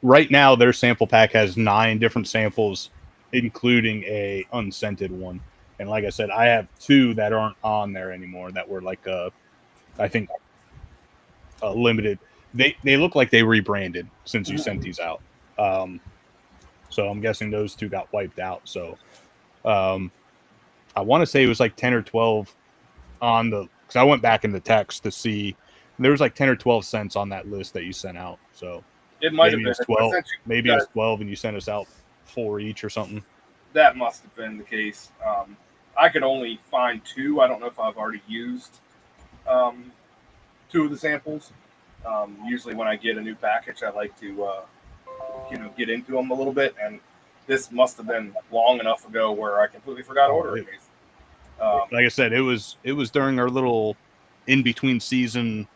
right now, their sample pack has 9 different samples, including a unscented one. And like I said, I have 2 that aren't on there anymore that were like I think limited. They look like they rebranded since you sent these out. So I'm guessing those 2 got wiped out. So I want to say it was like 10 or 12 on the, because I went back in the text to see there was like 10 or 12 cents on that list that you sent out. So it might have been 12. Maybe it was 12 and you sent us out 4 each or something. That must have been the case. I could only find 2. I don't know if I've already used 2 of the samples. Usually when I get a new package, I like to get into them a little bit, and this must have been long enough ago where I completely forgot ordering these. Like I said, it was during our little in between season,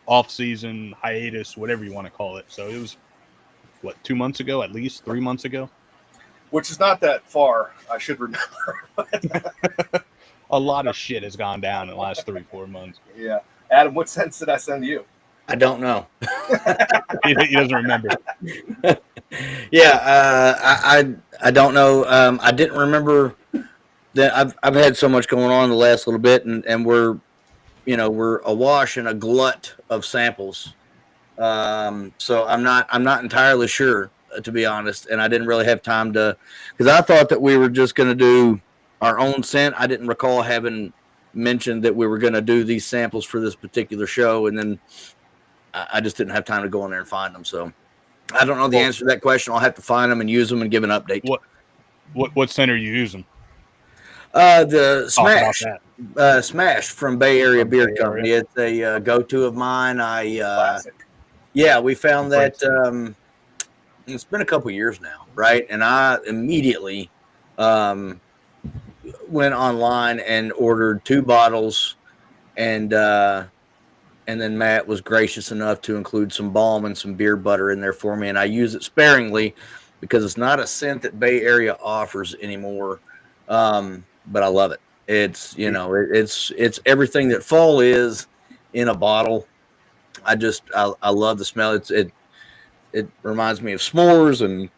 off season hiatus, whatever you want to call it. So it was 2 months ago, at least 3 months ago, which is not that far. I should remember. A lot of shit has gone down in the last 3-4 months. Yeah, Adam, what scents did I send you? I don't know. He doesn't remember. Yeah, I don't know. I didn't remember that. I've had so much going on the last little bit, and we're awash in a glut of samples. So I'm not entirely sure, to be honest, and I didn't really have time to, because I thought that we were just going to do our own scent. I didn't recall having mentioned that we were going to do these samples for this particular show, and then I just didn't have time to go in there and find them. So I don't know the answer to that question. I'll have to find them and use them and give an update. What scent are you using? The Talk about Smash, that. Smash from Bay Area From Beer Bay Company. Area. It's a go-to of mine. Classic. Yeah, we found Great that it's been a couple years now, right? And I immediately went online and ordered 2 bottles, and then Matt was gracious enough to include some balm and some beer butter in there for me, and I use it sparingly because it's not a scent that Bay Area offers anymore. But I love it. It's it's everything that fall is in a bottle. I love the smell. It reminds me of s'mores and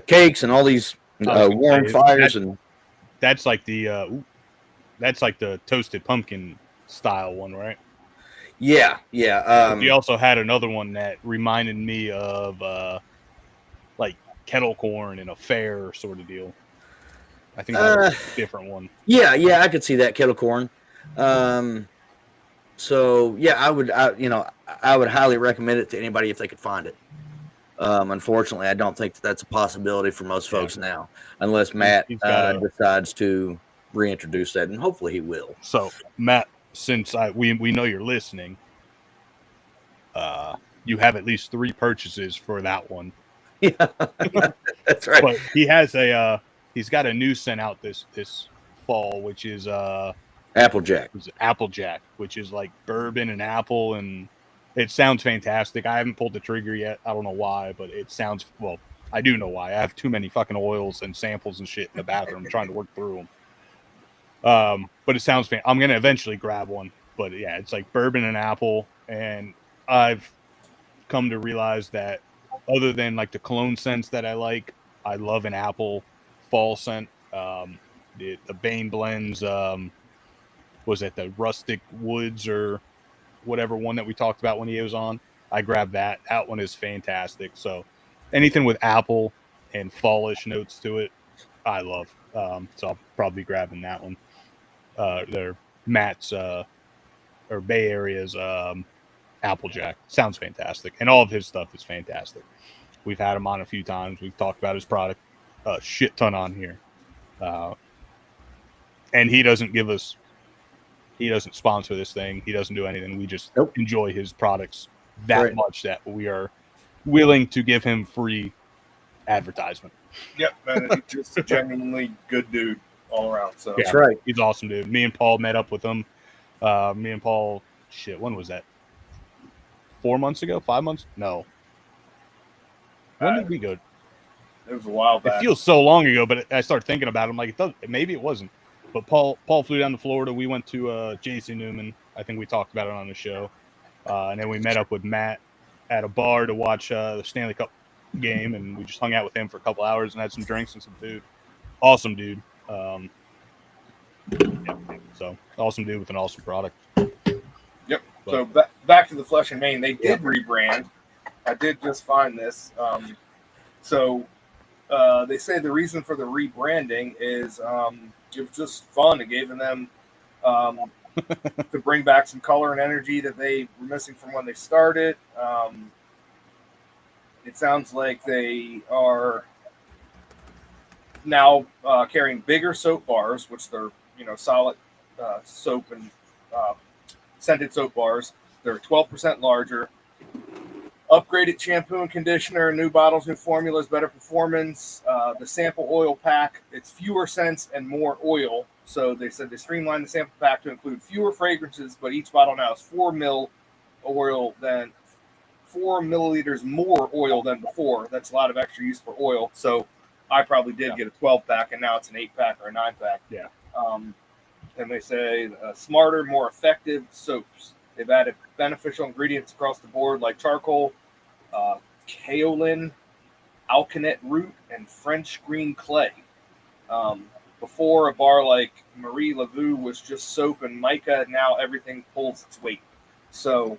cakes and all these I was gonna warm say, fires and that's like the toasted pumpkin style one, right? yeah. You also had another one that reminded me of like kettle corn and a fair sort of deal. I think that was a different one. Yeah, I could see that kettle corn. So yeah, I would highly recommend it to anybody if they could find it. Unfortunately, I don't think that's a possibility for most folks now, unless Matt He's got decides to reintroduce that, and hopefully he will. So Matt, since we know you're listening, you have at least 3 purchases for that one. Yeah, that's right. But he has he's got a new scent out this fall, which is Applejack. Applejack, which is like bourbon and apple, and it sounds fantastic. I haven't pulled the trigger yet. I don't know why, but it sounds, well, I do know why. I have too many fucking oils and samples and shit in the bathroom trying to work through them. But it sounds I'm going to eventually grab one. But yeah, it's like bourbon and apple. And I've come to realize that other than like the cologne scents that I love an apple fall scent. The Bane blends, was it the Rustic Woods or whatever one that we talked about when he was on? I grabbed that. That one is fantastic. So anything with apple and fallish notes to it, I love. So I'll probably be grabbing that one. They're Matt's or Bay Area's Applejack. Sounds fantastic. And all of his stuff is fantastic. We've had him on a few times. We've talked about his product a shit ton on here. And he doesn't sponsor this thing. He doesn't do anything. We just enjoy his products that much that we are willing to give him free advertisement. Yep, man, he's just a genuinely good dude all around. So That's right. He's awesome, dude. Me and Paul met up with him. Me and Paul, when was that? 4 months ago? 5 months? No. When did we go? It was a while back. It feels so long ago, but I started thinking about it. I'm like, maybe it wasn't. But Paul flew down to Florida. We went to J.C. Newman. I think we talked about it on the show. And then we met up with Matt at a bar to watch the Stanley Cup game, and we just hung out with him for a couple hours and had some drinks and some food. Awesome dude. So awesome dude with an awesome product. Yep. So back to the Flesh and Mane. They did rebrand. I did just find this. They say the reason for the rebranding is it was just fun. It gave them to bring back some color and energy that they were missing from when they started. It sounds like they are now carrying bigger soap bars, which they're solid soap and scented soap bars. They're 12% larger. Upgraded shampoo and conditioner, new bottles, new formulas, better performance. The sample oil pack, it's fewer scents and more oil. So they said they streamlined the sample pack to include fewer fragrances, but each bottle now is 4 milliliters more oil than before. That's a lot of extra use for oil. So I probably did get a 12 pack, and now it's an 8 pack or a 9 pack. Yeah. And they say smarter, more effective soaps. They've added beneficial ingredients across the board like charcoal, kaolin, alkanet root, and French green clay. Before, a bar like Marie Laveau was just soap and mica. Now everything pulls its weight. So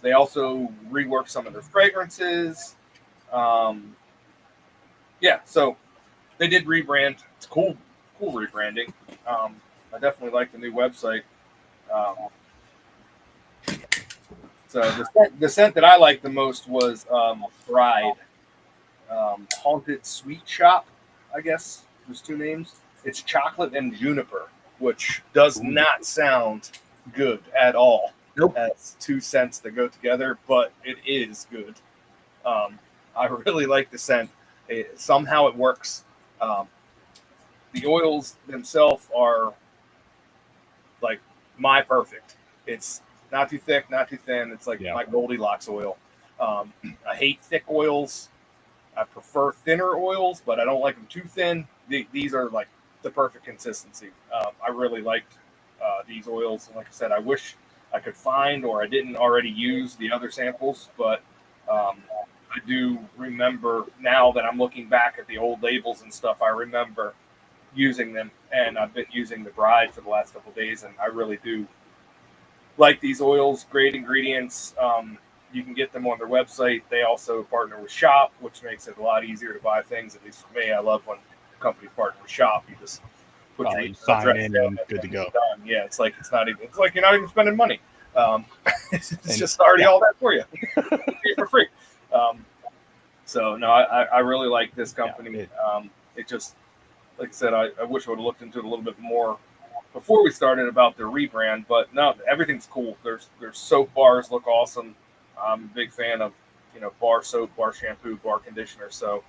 they also reworked some of their fragrances. So they did rebrand. It's cool rebranding. I definitely like the new website. So the scent that I liked the most was Bride. Haunted Sweet Shop, I guess. There's 2 names. It's chocolate and juniper, which does not sound good at all. Nope. As two scents that go together, but it is good. I really like the scent. Somehow it works. The oils themselves are like my perfect. It's not too thick, not too thin. It's like my Goldilocks oil. I hate thick oils. I prefer thinner oils, but I don't like them too thin. These are like the perfect consistency. I really liked these oils. And like I said, I wish I could find, or I didn't already use the other samples, but I do remember now that I'm looking back at the old labels and stuff, I remember using them, and I've been using the Bride for the last couple of days, and I really do like these oils. Great ingredients. You can get them on their website. They also partner with Shop, which makes it a lot easier to buy things, at least for me. I love when companies partner with Shop. You just put your sign in and good to go. Done. Yeah, it's like you're not even spending money. It's just already all that for you for free. So no, I really like this company. It just, like I said, I wish I would have looked into it a little bit more before we started about their rebrand, but no, everything's cool. Their soap bars look awesome. I'm a big fan of, bar soap, bar shampoo, bar conditioner. So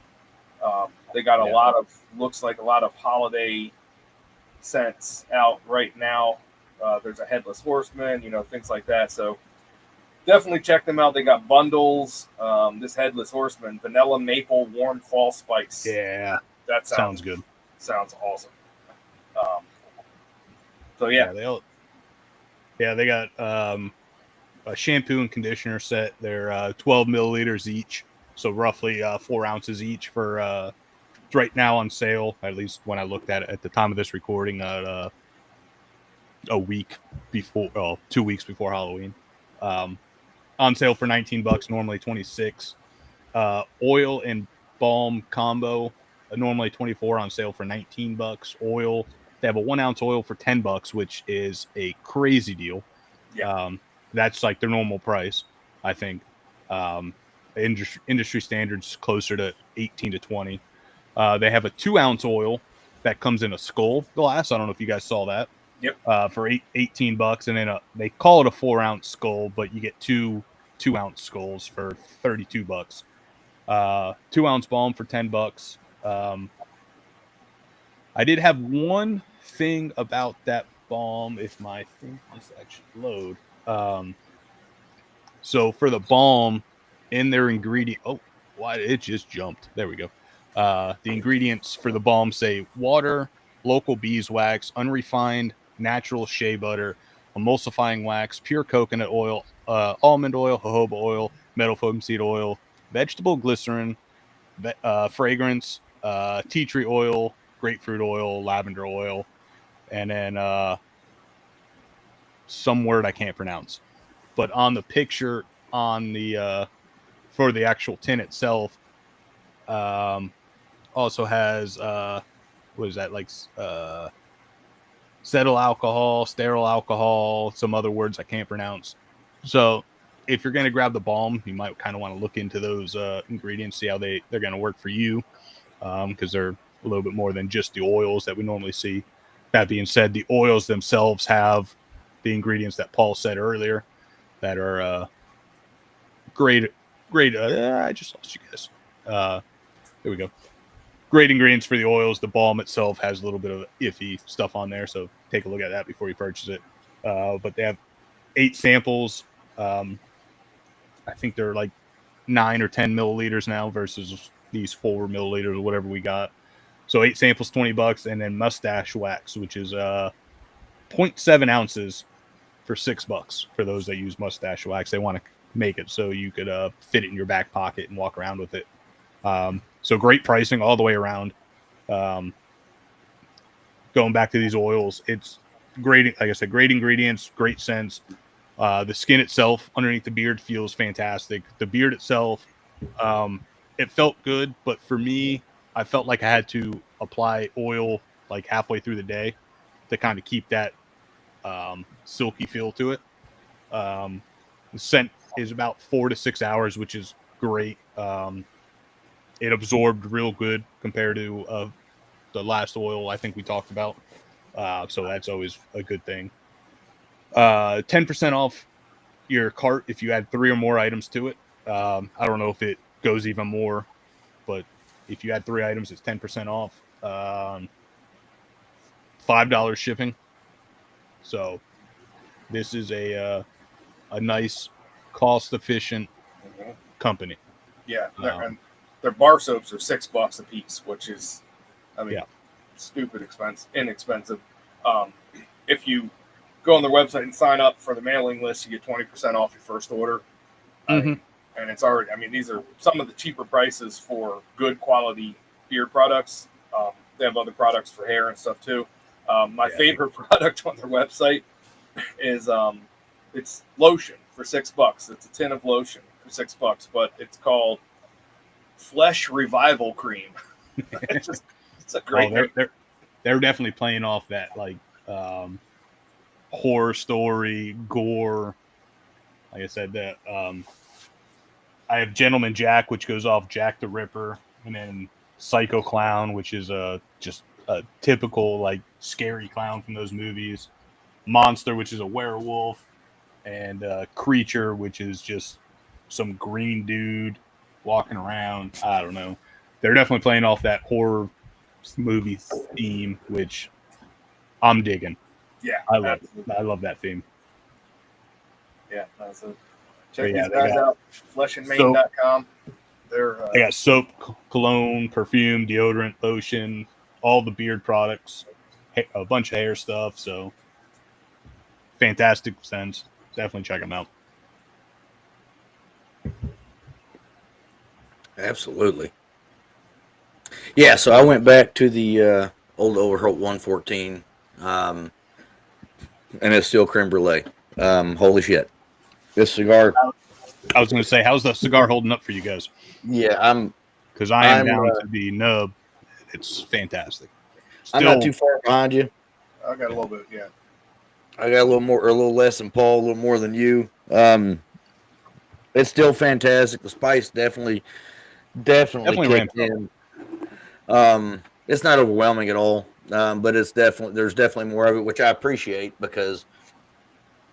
they got looks like a lot of holiday scents out right now. There's a Headless Horseman, things like that. So definitely check them out. They got bundles. This Headless Horseman, vanilla, maple, warm fall spice. Yeah, that sounds good. Sounds awesome. So yeah, they got a shampoo and conditioner set. They're 12 milliliters each, so roughly 4 ounces each for right now on sale. At least when I looked at it at the time of this recording, a week before, 2 weeks before Halloween. On sale for $19, normally $26. Oil and balm combo, normally $24, on sale for $19. Oil, they have a 1 ounce oil for $10, which is a crazy deal. Yeah. That's like their normal price, I think. Industry standards closer to 18 to 20. They have a 2 ounce oil that comes in a skull glass. I don't know if you guys saw that. Yep. For $18, and then they call it a 4 ounce skull, but you get two 2 ounce skulls for $32. 2 ounce balm for $10. I did have one thing about that balm, if my thing is actually load. So for the balm, in their ingredient, why it just jumped? There we go. The ingredients for the balm say water, local beeswax, unrefined natural shea butter, emulsifying wax, pure coconut oil, almond oil, jojoba oil, metal foam seed oil, vegetable glycerin, fragrance, tea tree oil, grapefruit oil, lavender oil, and then some word I can't pronounce. But on the picture on the for the actual tin itself, also has what is that, like cetyl alcohol, sterile alcohol, some other words I can't pronounce. So if you're going to grab the balm, you might kind of want to look into those ingredients, see how they're going to work for you, because they're a little bit more than just the oils that we normally see. That being said, the oils themselves have the ingredients that Paul said earlier that are great. I just lost you guys. There we go. Great ingredients for the oils. The balm itself has a little bit of iffy stuff on there, so take a look at that before you purchase it. But they have 8 samples. I think they're like 9 or 10 milliliters now versus these 4 milliliters or whatever we got. So 8 samples, $20, and then mustache wax, which is 0.7 ounces for $6 for those that use mustache wax. They want to make it so you could fit it in your back pocket and walk around with it. So great pricing all the way around. Going back to these oils, it's great. Like I said, great ingredients, great scents. The skin itself underneath the beard feels fantastic. The beard itself, it felt good, but for me, I felt like I had to apply oil like halfway through the day to kind of keep that silky feel to it. The scent is about 4 to 6 hours, which is great. It absorbed real good compared to the last oil I think we talked about. So that's always a good thing. 10% off your cart if you add 3 or more items to it. I don't know if it goes even more, but if you add 3 items, it's 10% off. $5 shipping. So this is a nice, cost-efficient company. Yeah, and their bar soaps are $6 a piece, which is, stupid inexpensive. If you go on their website and sign up for the mailing list, you get 20% off your first order. And it's already, these are some of the cheaper prices for good quality beard products. They have other products for hair and stuff too. My favorite product on their website is it's lotion for $6. It's a tin of lotion for $6, but it's called Flesh Revival Cream. It's a great name. They're definitely playing off that like horror story, gore. Like I said, that I have Gentleman Jack, which goes off Jack the Ripper, and then Psycho Clown, which is just a typical like scary clown from those movies. Monster, which is a werewolf, and Creature, which is just some green dude walking around. I don't know. They're definitely playing off that horror movie theme, which I'm digging. Yeah, I love that theme. Yeah, so check these guys out. Fleshandmane.com. They got soap, cologne, perfume, deodorant, lotion, all the beard products, a bunch of hair stuff. So fantastic scents. Definitely check them out. Absolutely. Yeah, so I went back to the old Overholt 114, and it's still creme brulee. Holy shit. This cigar. I was going to say, how's the cigar holding up for you guys? Yeah, I'm down to the nub. It's fantastic. I'm not too far behind you. I got a little bit, yeah. I got a little less than Paul, a little more than you. It's still fantastic. The spice definitely kicked in. It's not overwhelming at all, but there's definitely more of it, which I appreciate because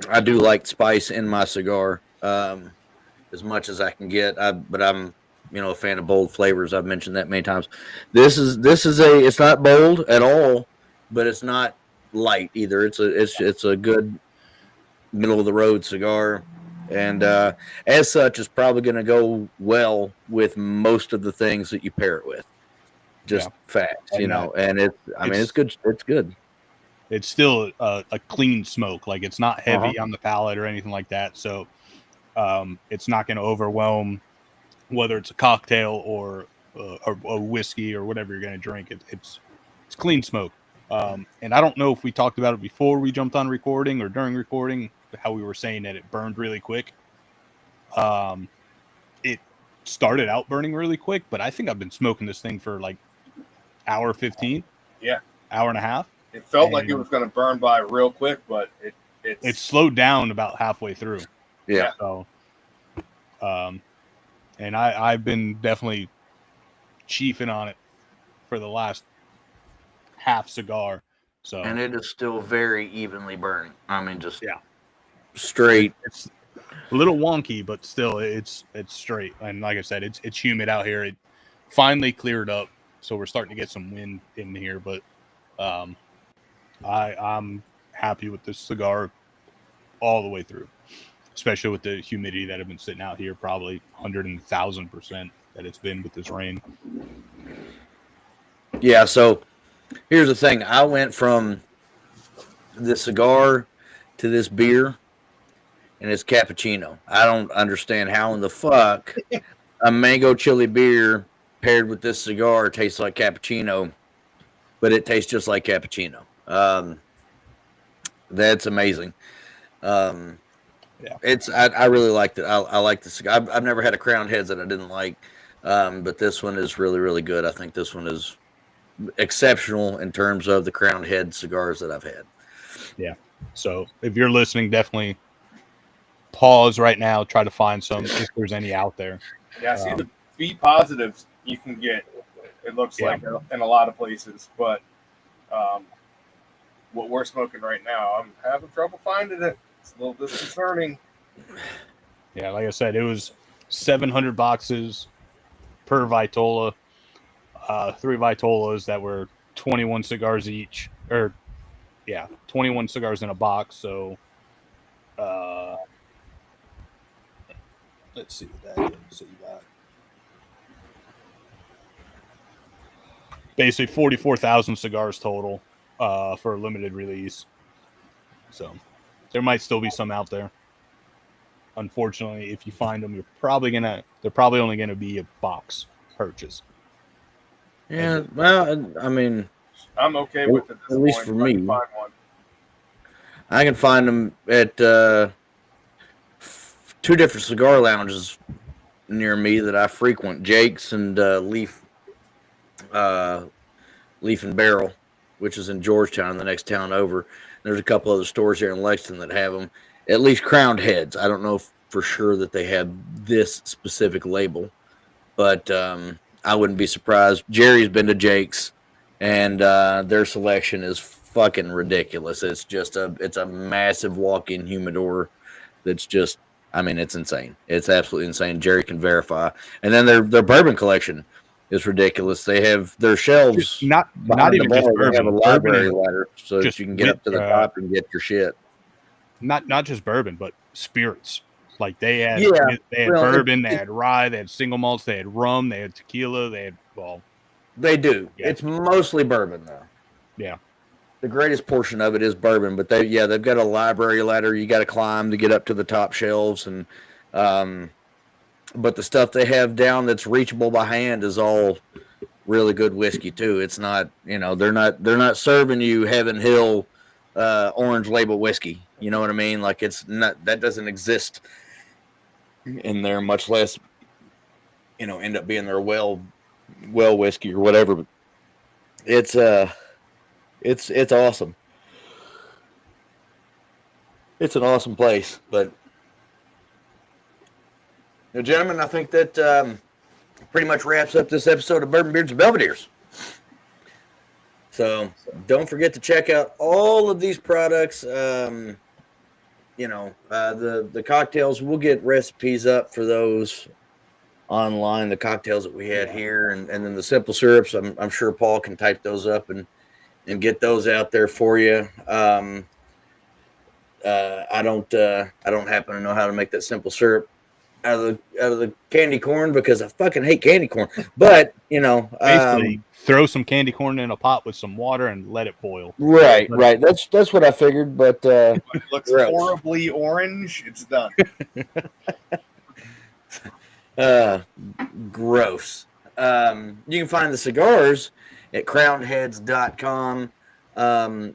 I do like spice in my cigar as much as I can get. But I'm a fan of bold flavors. I've mentioned that many times. It's not bold at all, but it's not light either. It's a good middle of the road cigar, and as such, it's probably going to go well with most of the things that you pair it with. Just facts, and it's good. It's good. It's still a clean smoke. Like it's not heavy on the palate or anything like that. So it's not going to overwhelm whether it's a cocktail or a whiskey or whatever you're going to drink. It's clean smoke. And I don't know if we talked about it before we jumped on recording or during recording, how we were saying that it burned really quick. It started out burning really quick, but I think I've been smoking this thing for like hour 15. Yeah. Hour and a half. It felt like it was going to burn by real quick, but it slowed down about halfway through. Yeah. So, and I've been definitely chiefing on it for the last half cigar. So, and it is still very evenly burning. Just straight. It's a little wonky, but still it's straight. And like I said, it's humid out here. It finally cleared up, so we're starting to get some wind in here. But I'm happy with this cigar all the way through, especially with the humidity that have been sitting out here, probably 100,000% that it's been with this rain. Yeah. So here's the thing. I went from the cigar to this beer, and it's cappuccino. I don't understand how in the fuck a mango chili beer paired with this cigar tastes like cappuccino, but it tastes just like cappuccino. That's amazing. I really liked it. I like the cigar. I've never had a Crowned Heads that I didn't like, but this one is really, really good. I think this one is exceptional in terms of the Crowned Head cigars that I've had. Yeah. So if you're listening, definitely pause right now. Try to find some if there's any out there. Yeah. See, the B positives you can get It looks like in a lot of places, but what we're smoking right now, I'm having trouble finding it. It's a little disconcerting. Yeah, like I said, it was 700 boxes per vitola. 3 vitolas that were 21 cigars each, 21 cigars in a box. So, let's see what that is. So you got basically 44,000 cigars total for a limited release. So there might still be some out there. Unfortunately, if you find them, they're probably only gonna be a box purchase. Yeah, well, I mean, I'm okay with it. At least for me, find one. I can find them at 2 different cigar lounges near me that I frequent: Jake's and Leaf and Barrel, which is in Georgetown, the next town over. There's a couple other stores here in Lexington that have them. At least Crowned Heads. I don't know for sure that they have this specific label, but I wouldn't be surprised. Jerry's been to Jake's, and their selection is fucking ridiculous. It's just it's a massive walk-in humidor that's just, I mean, it's insane. It's absolutely insane. Jerry can verify. And then their bourbon collection is ridiculous. They have their shelves. Not even just bourbon. They have a library ladder so that you can get up to the top and get your shit. Not just bourbon, but spirits. Like they had bourbon, they had rye, they had single malts, they had rum, they had tequila, they do. Yeah. It's mostly bourbon though. Yeah. The greatest portion of it is bourbon, but they've got a library ladder you got to climb to get up to the top shelves, and but the stuff they have down that's reachable by hand is all really good whiskey too. It's not, they're not serving you Heaven Hill orange label whiskey. You know what I mean? Like that doesn't exist in there, much less end up being their well whiskey or whatever. But it's awesome. It's an awesome place. But gentlemen, I think that pretty much wraps up this episode of Bourbon Beards and Belvederes. So don't forget to check out all of these products. The cocktails, we'll get recipes up for those online, the cocktails that we had here, and then the simple syrups. I'm sure Paul can type those up and get those out there for you. I don't happen to know how to make that simple syrup out of the candy corn because I fucking hate candy corn. But basically throw some candy corn in a pot with some water and let it boil. Right. That's what I figured. But it looks horribly orange. It's done. Gross. You can find the cigars at crownedheads.com.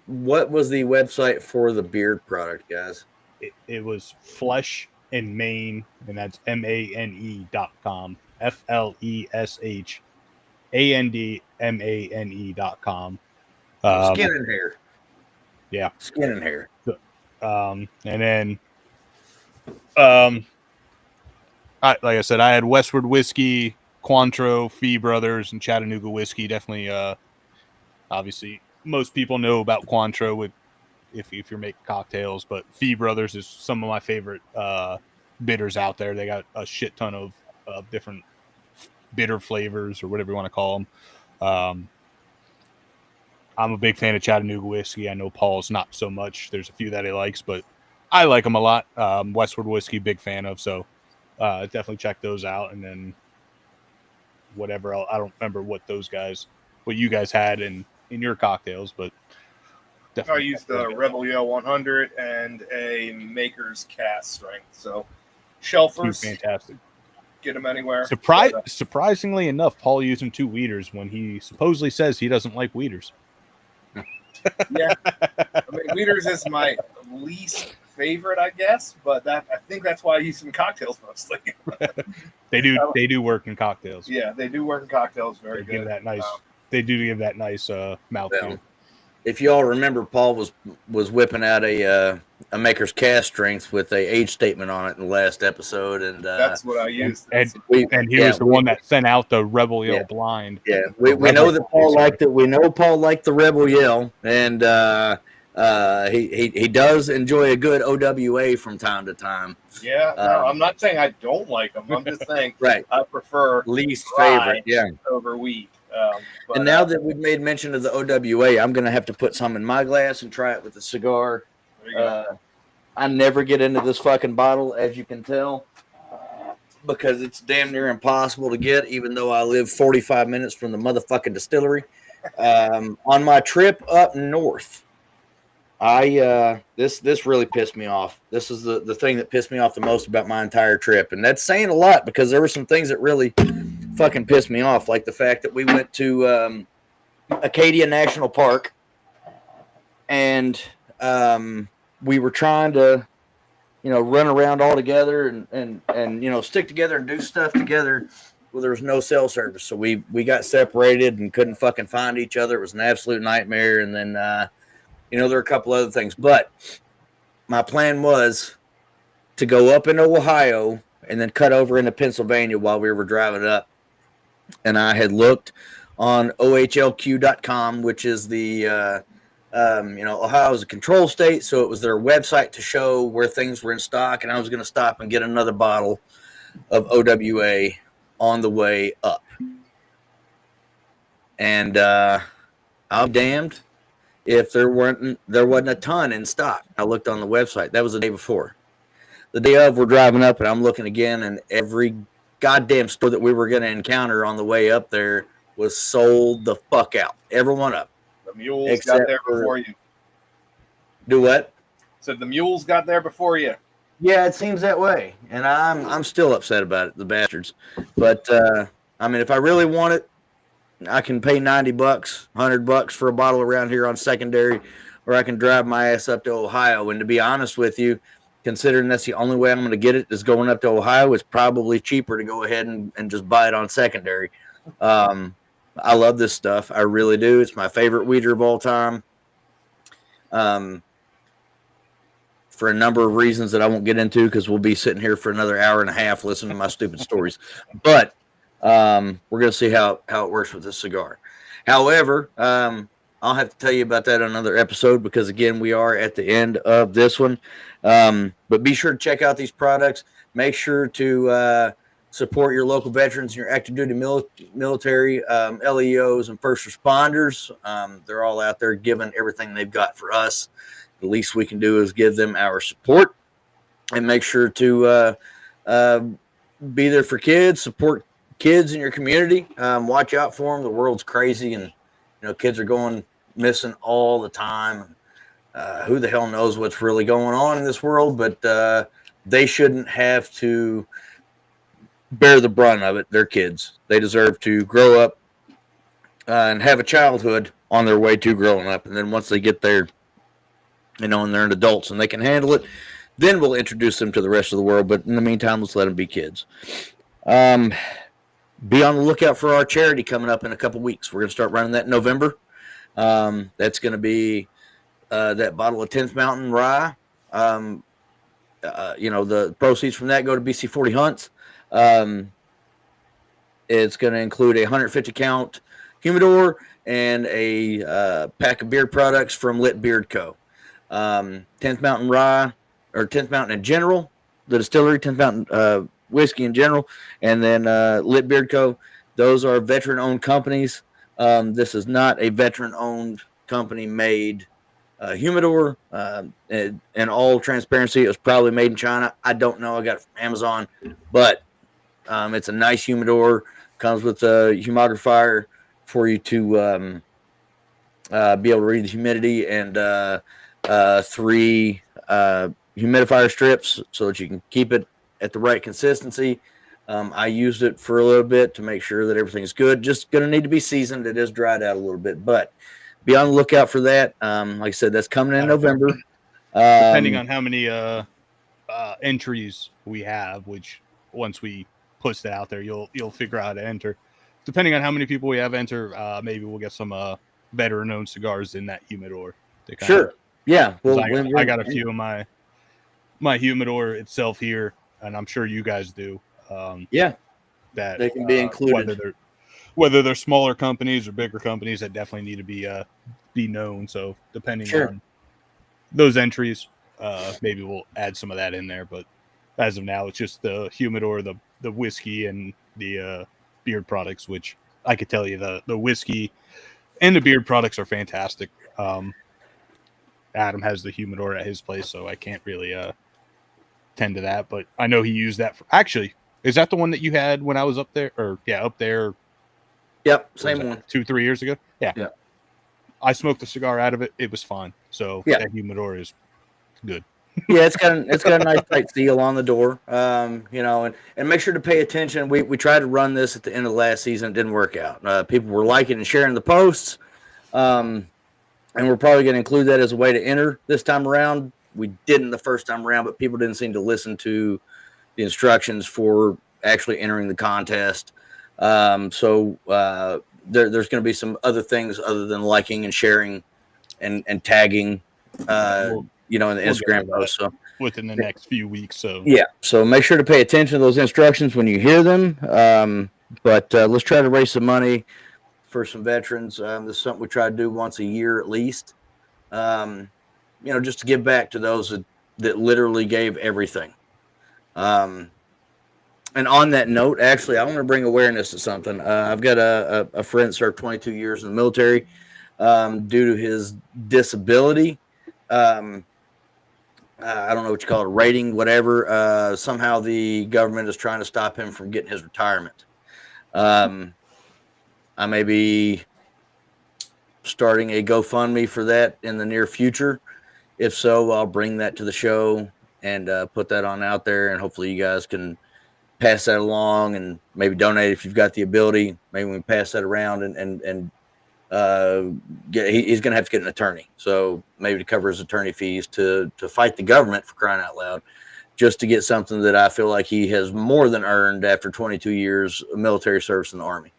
What was the website for the beard product, guys? It was Flesh and Mane, and that's MANE.com. FLESHANDMANE.com. Skin and hair. Yeah. Skin and hair. And then like I said, I had Westward whiskey, Cointreau, Fee Brothers, and Chattanooga whiskey. Definitely, obviously, most people know about Cointreau if you're making cocktails, but Fee Brothers is some of my favorite bitters out there. They got a shit ton of different bitter flavors or whatever you want to call them. I'm a big fan of Chattanooga whiskey. I know Paul's not so much. There's a few that he likes, but I like them a lot. Westward whiskey, big fan of. So definitely check those out. And then whatever else, I don't remember what you guys had in your cocktails, but definitely. I used a Rebel Yell 100 and a Maker's Cask strength. So shelfers, fantastic. Get them anywhere. Surprisingly enough, Paul used 2 weeders when he supposedly says he doesn't like weeders. Yeah, I mean, weeders is my least favorite, I guess, but I think that's why I use them in cocktails mostly. They do work in cocktails. Yeah, they do work in cocktails very good. They do give that nice mouthfeel. if y'all remember, Paul was whipping out a Maker's Cast strength with a age statement on it in the last episode, and that's what I used. And he was the one that sent out the Rebel Yell blind. Yeah, we know that Paul liked it. We know Paul liked the Rebel Yell, and he does enjoy a good OWA from time to time. Yeah, no, I'm not saying I don't like them. I'm just saying right. I prefer least favorite, over wheat. And now that we've made mention of the OWA, I'm going to have to put some in my glass and try it with a cigar. I never get into this fucking bottle, as you can tell, because it's damn near impossible to get, even though I live 45 minutes from the motherfucking distillery. On my trip up north, this really pissed me off. This is the thing that pissed me off the most about my entire trip, and that's saying a lot because there were some things that really fucking pissed me off, like the fact that we went to Acadia National Park, and we were trying to, run around all together and stick together and do stuff together. Well, there was no cell service, so we got separated and couldn't fucking find each other. It was an absolute nightmare. And then there were a couple other things, but my plan was to go up into Ohio and then cut over into Pennsylvania while we were driving up. And I had looked on ohlq.com, which is the Ohio is a control state, so it was their website to show where things were in stock, and I was going to stop and get another bottle of OWA on the way up. And I'm damned if there wasn't a ton in stock. I looked on the website. That was the day before. The day of, we're driving up, and I'm looking again, and every goddamn store that we were going to encounter on the way up there was sold the fuck out. Every one up. The mules got there before you. Do what? Said the mules got there before you. Yeah, it seems that way, and I'm still upset about it, the bastards. But if I really want it, I can pay $90, $100 for a bottle around here on secondary, or I can drive my ass up to Ohio. And to be honest with you, considering that's the only way I'm going to get it is going up to Ohio, it's probably cheaper to go ahead and just buy it on secondary. I love this stuff. I really do. It's my favorite weeder of all time. For a number of reasons that I won't get into because we'll be sitting here for another hour and a half listening to my stupid stories. But we're going to see how it works with this cigar. However, I'll have to tell you about that on another episode because, again, we are at the end of this one. But be sure to check out these products. Make sure to support your local veterans and your active duty military, LEOs, and first responders. They're all out there giving everything they've got for us. The least we can do is give them our support, and make sure to be there for kids, support kids in your community. Watch out for them. The world's crazy, and kids are going missing all the time. Who the hell knows what's really going on in this world, but they shouldn't have to bear the brunt of it. They're kids. They deserve to grow up and have a childhood on their way to growing up. And then once they get there, and they're an adults and they can handle it, then we'll introduce them to the rest of the world. But in the meantime, let's let them be kids. Be on the lookout for our charity coming up in a couple weeks. We're going to start running that in November. That's going to be that bottle of 10th Mountain Rye. The proceeds from that go to BC40 Hunts. It's going to include a 150 count humidor and a pack of beard products from Lit Beard Co. 10th Mountain Rye, or 10th Mountain in general, the distillery, 10th Mountain whiskey in general, and then Lit Beard Co. Those are veteran-owned companies. This is not a veteran-owned company-made humidor. In all transparency, it was probably made in China. I don't know. I got it from Amazon, but it's a nice humidor. Comes with a humidifier for you to be able to read the humidity, and 3 humidifier strips so that you can keep it at the right consistency. I used it for a little bit to make sure that everything's good. Just going to need to be seasoned. It is dried out a little bit, but be on the lookout for that. Like I said, that's coming in November. Depending on how many entries we have, which once we push that out there, you'll figure out how to enter. Depending on how many people we have enter, maybe we'll get some veteran-owned cigars in that humidor. Sure. Yeah. Well, I got a few of my humidor itself here, and I'm sure you guys do. Yeah. That they can be included. Whether they're smaller companies or bigger companies that definitely need to be known. So depending on those entries, maybe we'll add some of that in there. But as of now, it's just the humidor, the whiskey, and the beard products, which I could tell you the whiskey and the beard products are fantastic. Adam has the humidor at his place, so I can't really tend to that. But I know he used that for. Actually, is that the one that you had when I was up there? Or up there. Yep, same one. 2-3 years ago. Yeah. I smoked a cigar out of it. It was fine. So that humidor is good. Yeah, it's got a nice tight seal on the door. And make sure to pay attention. We tried to run this at the end of the last season. It didn't work out. People were liking and sharing the posts. And we're probably going to include that as a way to enter this time around. We didn't the first time around, but people didn't seem to listen to the instructions for actually entering the contest. So there's going to be some other things other than liking and sharing and tagging, in the Instagram post. So within the next few weeks. So make sure to pay attention to those instructions when you hear them. But let's try to raise some money for some veterans. This is something we try to do once a year at least. Just to give back to those that literally gave everything. And on that note, actually, I want to bring awareness to something. I've got a friend served 22 years in the military due to his disability. I don't know what you call it, rating, whatever. Somehow the government is trying to stop him from getting his retirement. I may be starting a GoFundMe for that in the near future. If so, I'll bring that to the show and put that on out there, and hopefully you guys can pass that along and maybe donate if you've got the ability. Maybe we can pass that around and he's going to have to get an attorney. So maybe to cover his attorney fees to fight the government, for crying out loud, just to get something that I feel like he has more than earned after 22 years of military service in the Army.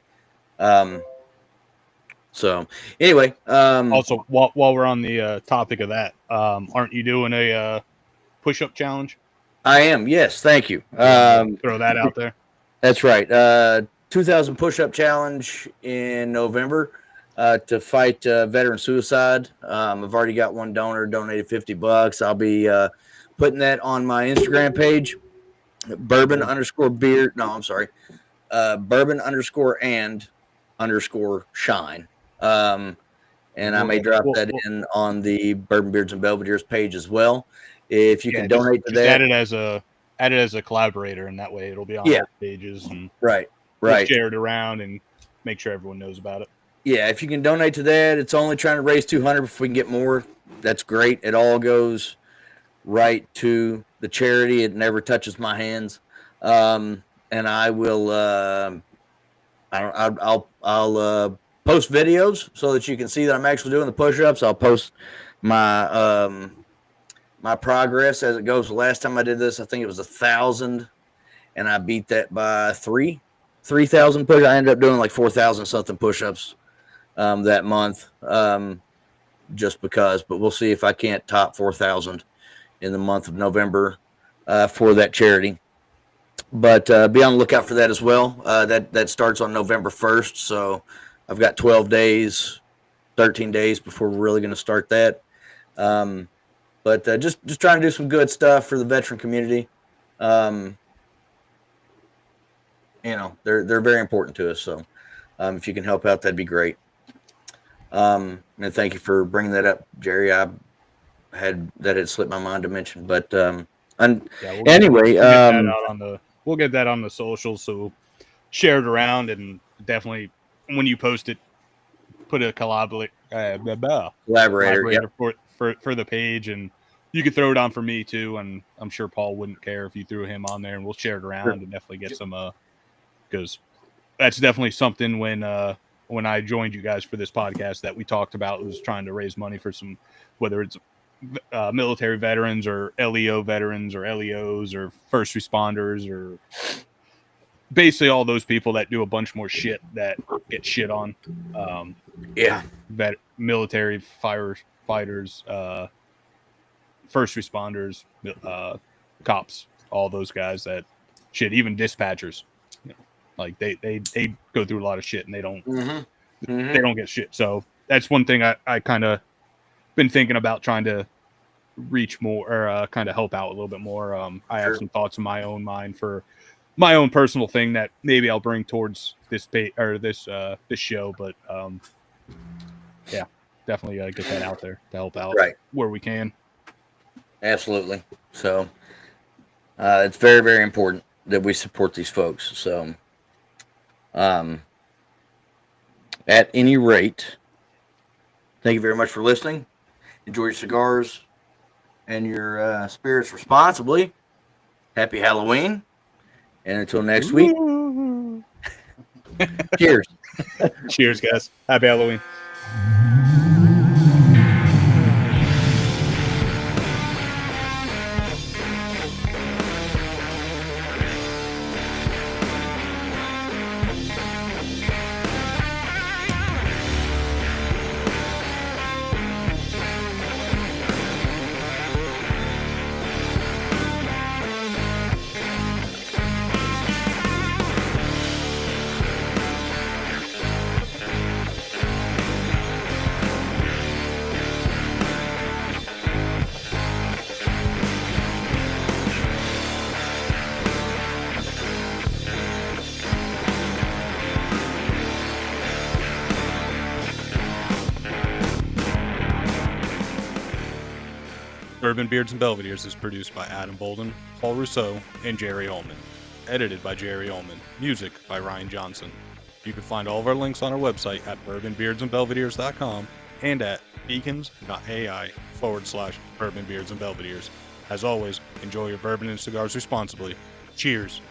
So anyway, also while we're on the topic of that, aren't you doing a push-up challenge? I am. Yes. Thank you. Throw that out there. That's right. 2,000 push-up challenge in November to fight veteran suicide. I've already got one donor donated $50. I'll be putting that on my Instagram page, bourbon_beard. No, I'm sorry. bourbon_and_shine. And I may drop that in on the Bourbon Beards and Belvedere's page as well. If you can donate to that, add it as a collaborator, and that way it'll be on all pages and right, share it around and make sure everyone knows about it. Yeah, if you can donate to that, it's only trying to raise $200. If we can get more, that's great. It all goes right to the charity. It never touches my hands, and I will. I'll post videos so that you can see that I'm actually doing the push-ups. I'll post my my progress as it goes. The last time I did this, I think it was 1,000, and I beat that by 3,000 push. I ended up doing like 4,000 something push-ups that month, just because. But we'll see if I can't top 4,000 in the month of November for that charity. But be on the lookout for that as well. That starts on November 1st, so I've got 12 days, 13 days before we're really going to start that. But just trying to do some good stuff for the veteran community. They're very important to us. So if you can help out, that'd be great. And thank you for bringing that up, Jerry. That had slipped my mind to mention. But we'll get that on the socials. So share it around, and definitely when you post it, put a collaborator for the page, and you could throw it on for me too, and I'm sure Paul wouldn't care if you threw him on there, and we'll share it around and definitely get some because that's definitely something when I joined you guys for this podcast that we talked about, was trying to raise money for some, whether it's military veterans or LEO veterans or LEOs or first responders or basically all those people that do a bunch more shit that get shit on. Yeah. Military, firefighters, first responders, cops, all those guys that shit, even dispatchers, you know, like they go through a lot of shit and they don't they don't get shit. So that's one thing I kind of been thinking about, trying to reach more, or kind of help out a little bit more. I have some thoughts in my own mind for my own personal thing that maybe I'll bring towards this this show, but yeah, definitely get that out there to help out where we can. Absolutely. So it's very, very important that we support these folks. So at any rate, thank you very much for listening. Enjoy your cigars and your spirits responsibly. Happy Halloween. And until next week, cheers. Cheers, guys. Happy Halloween. Bourbon Beards and Belvederes is produced by Adam Bolden, Paul Rousseau, and Jerry Ullman. Edited by Jerry Ullman. Music by Ryan Johnson. You can find all of our links on our website at bourbonbeardsandbelvederes.com and at beacons.ai/bourbonbeards and belvederes. As always, enjoy your bourbon and cigars responsibly. Cheers.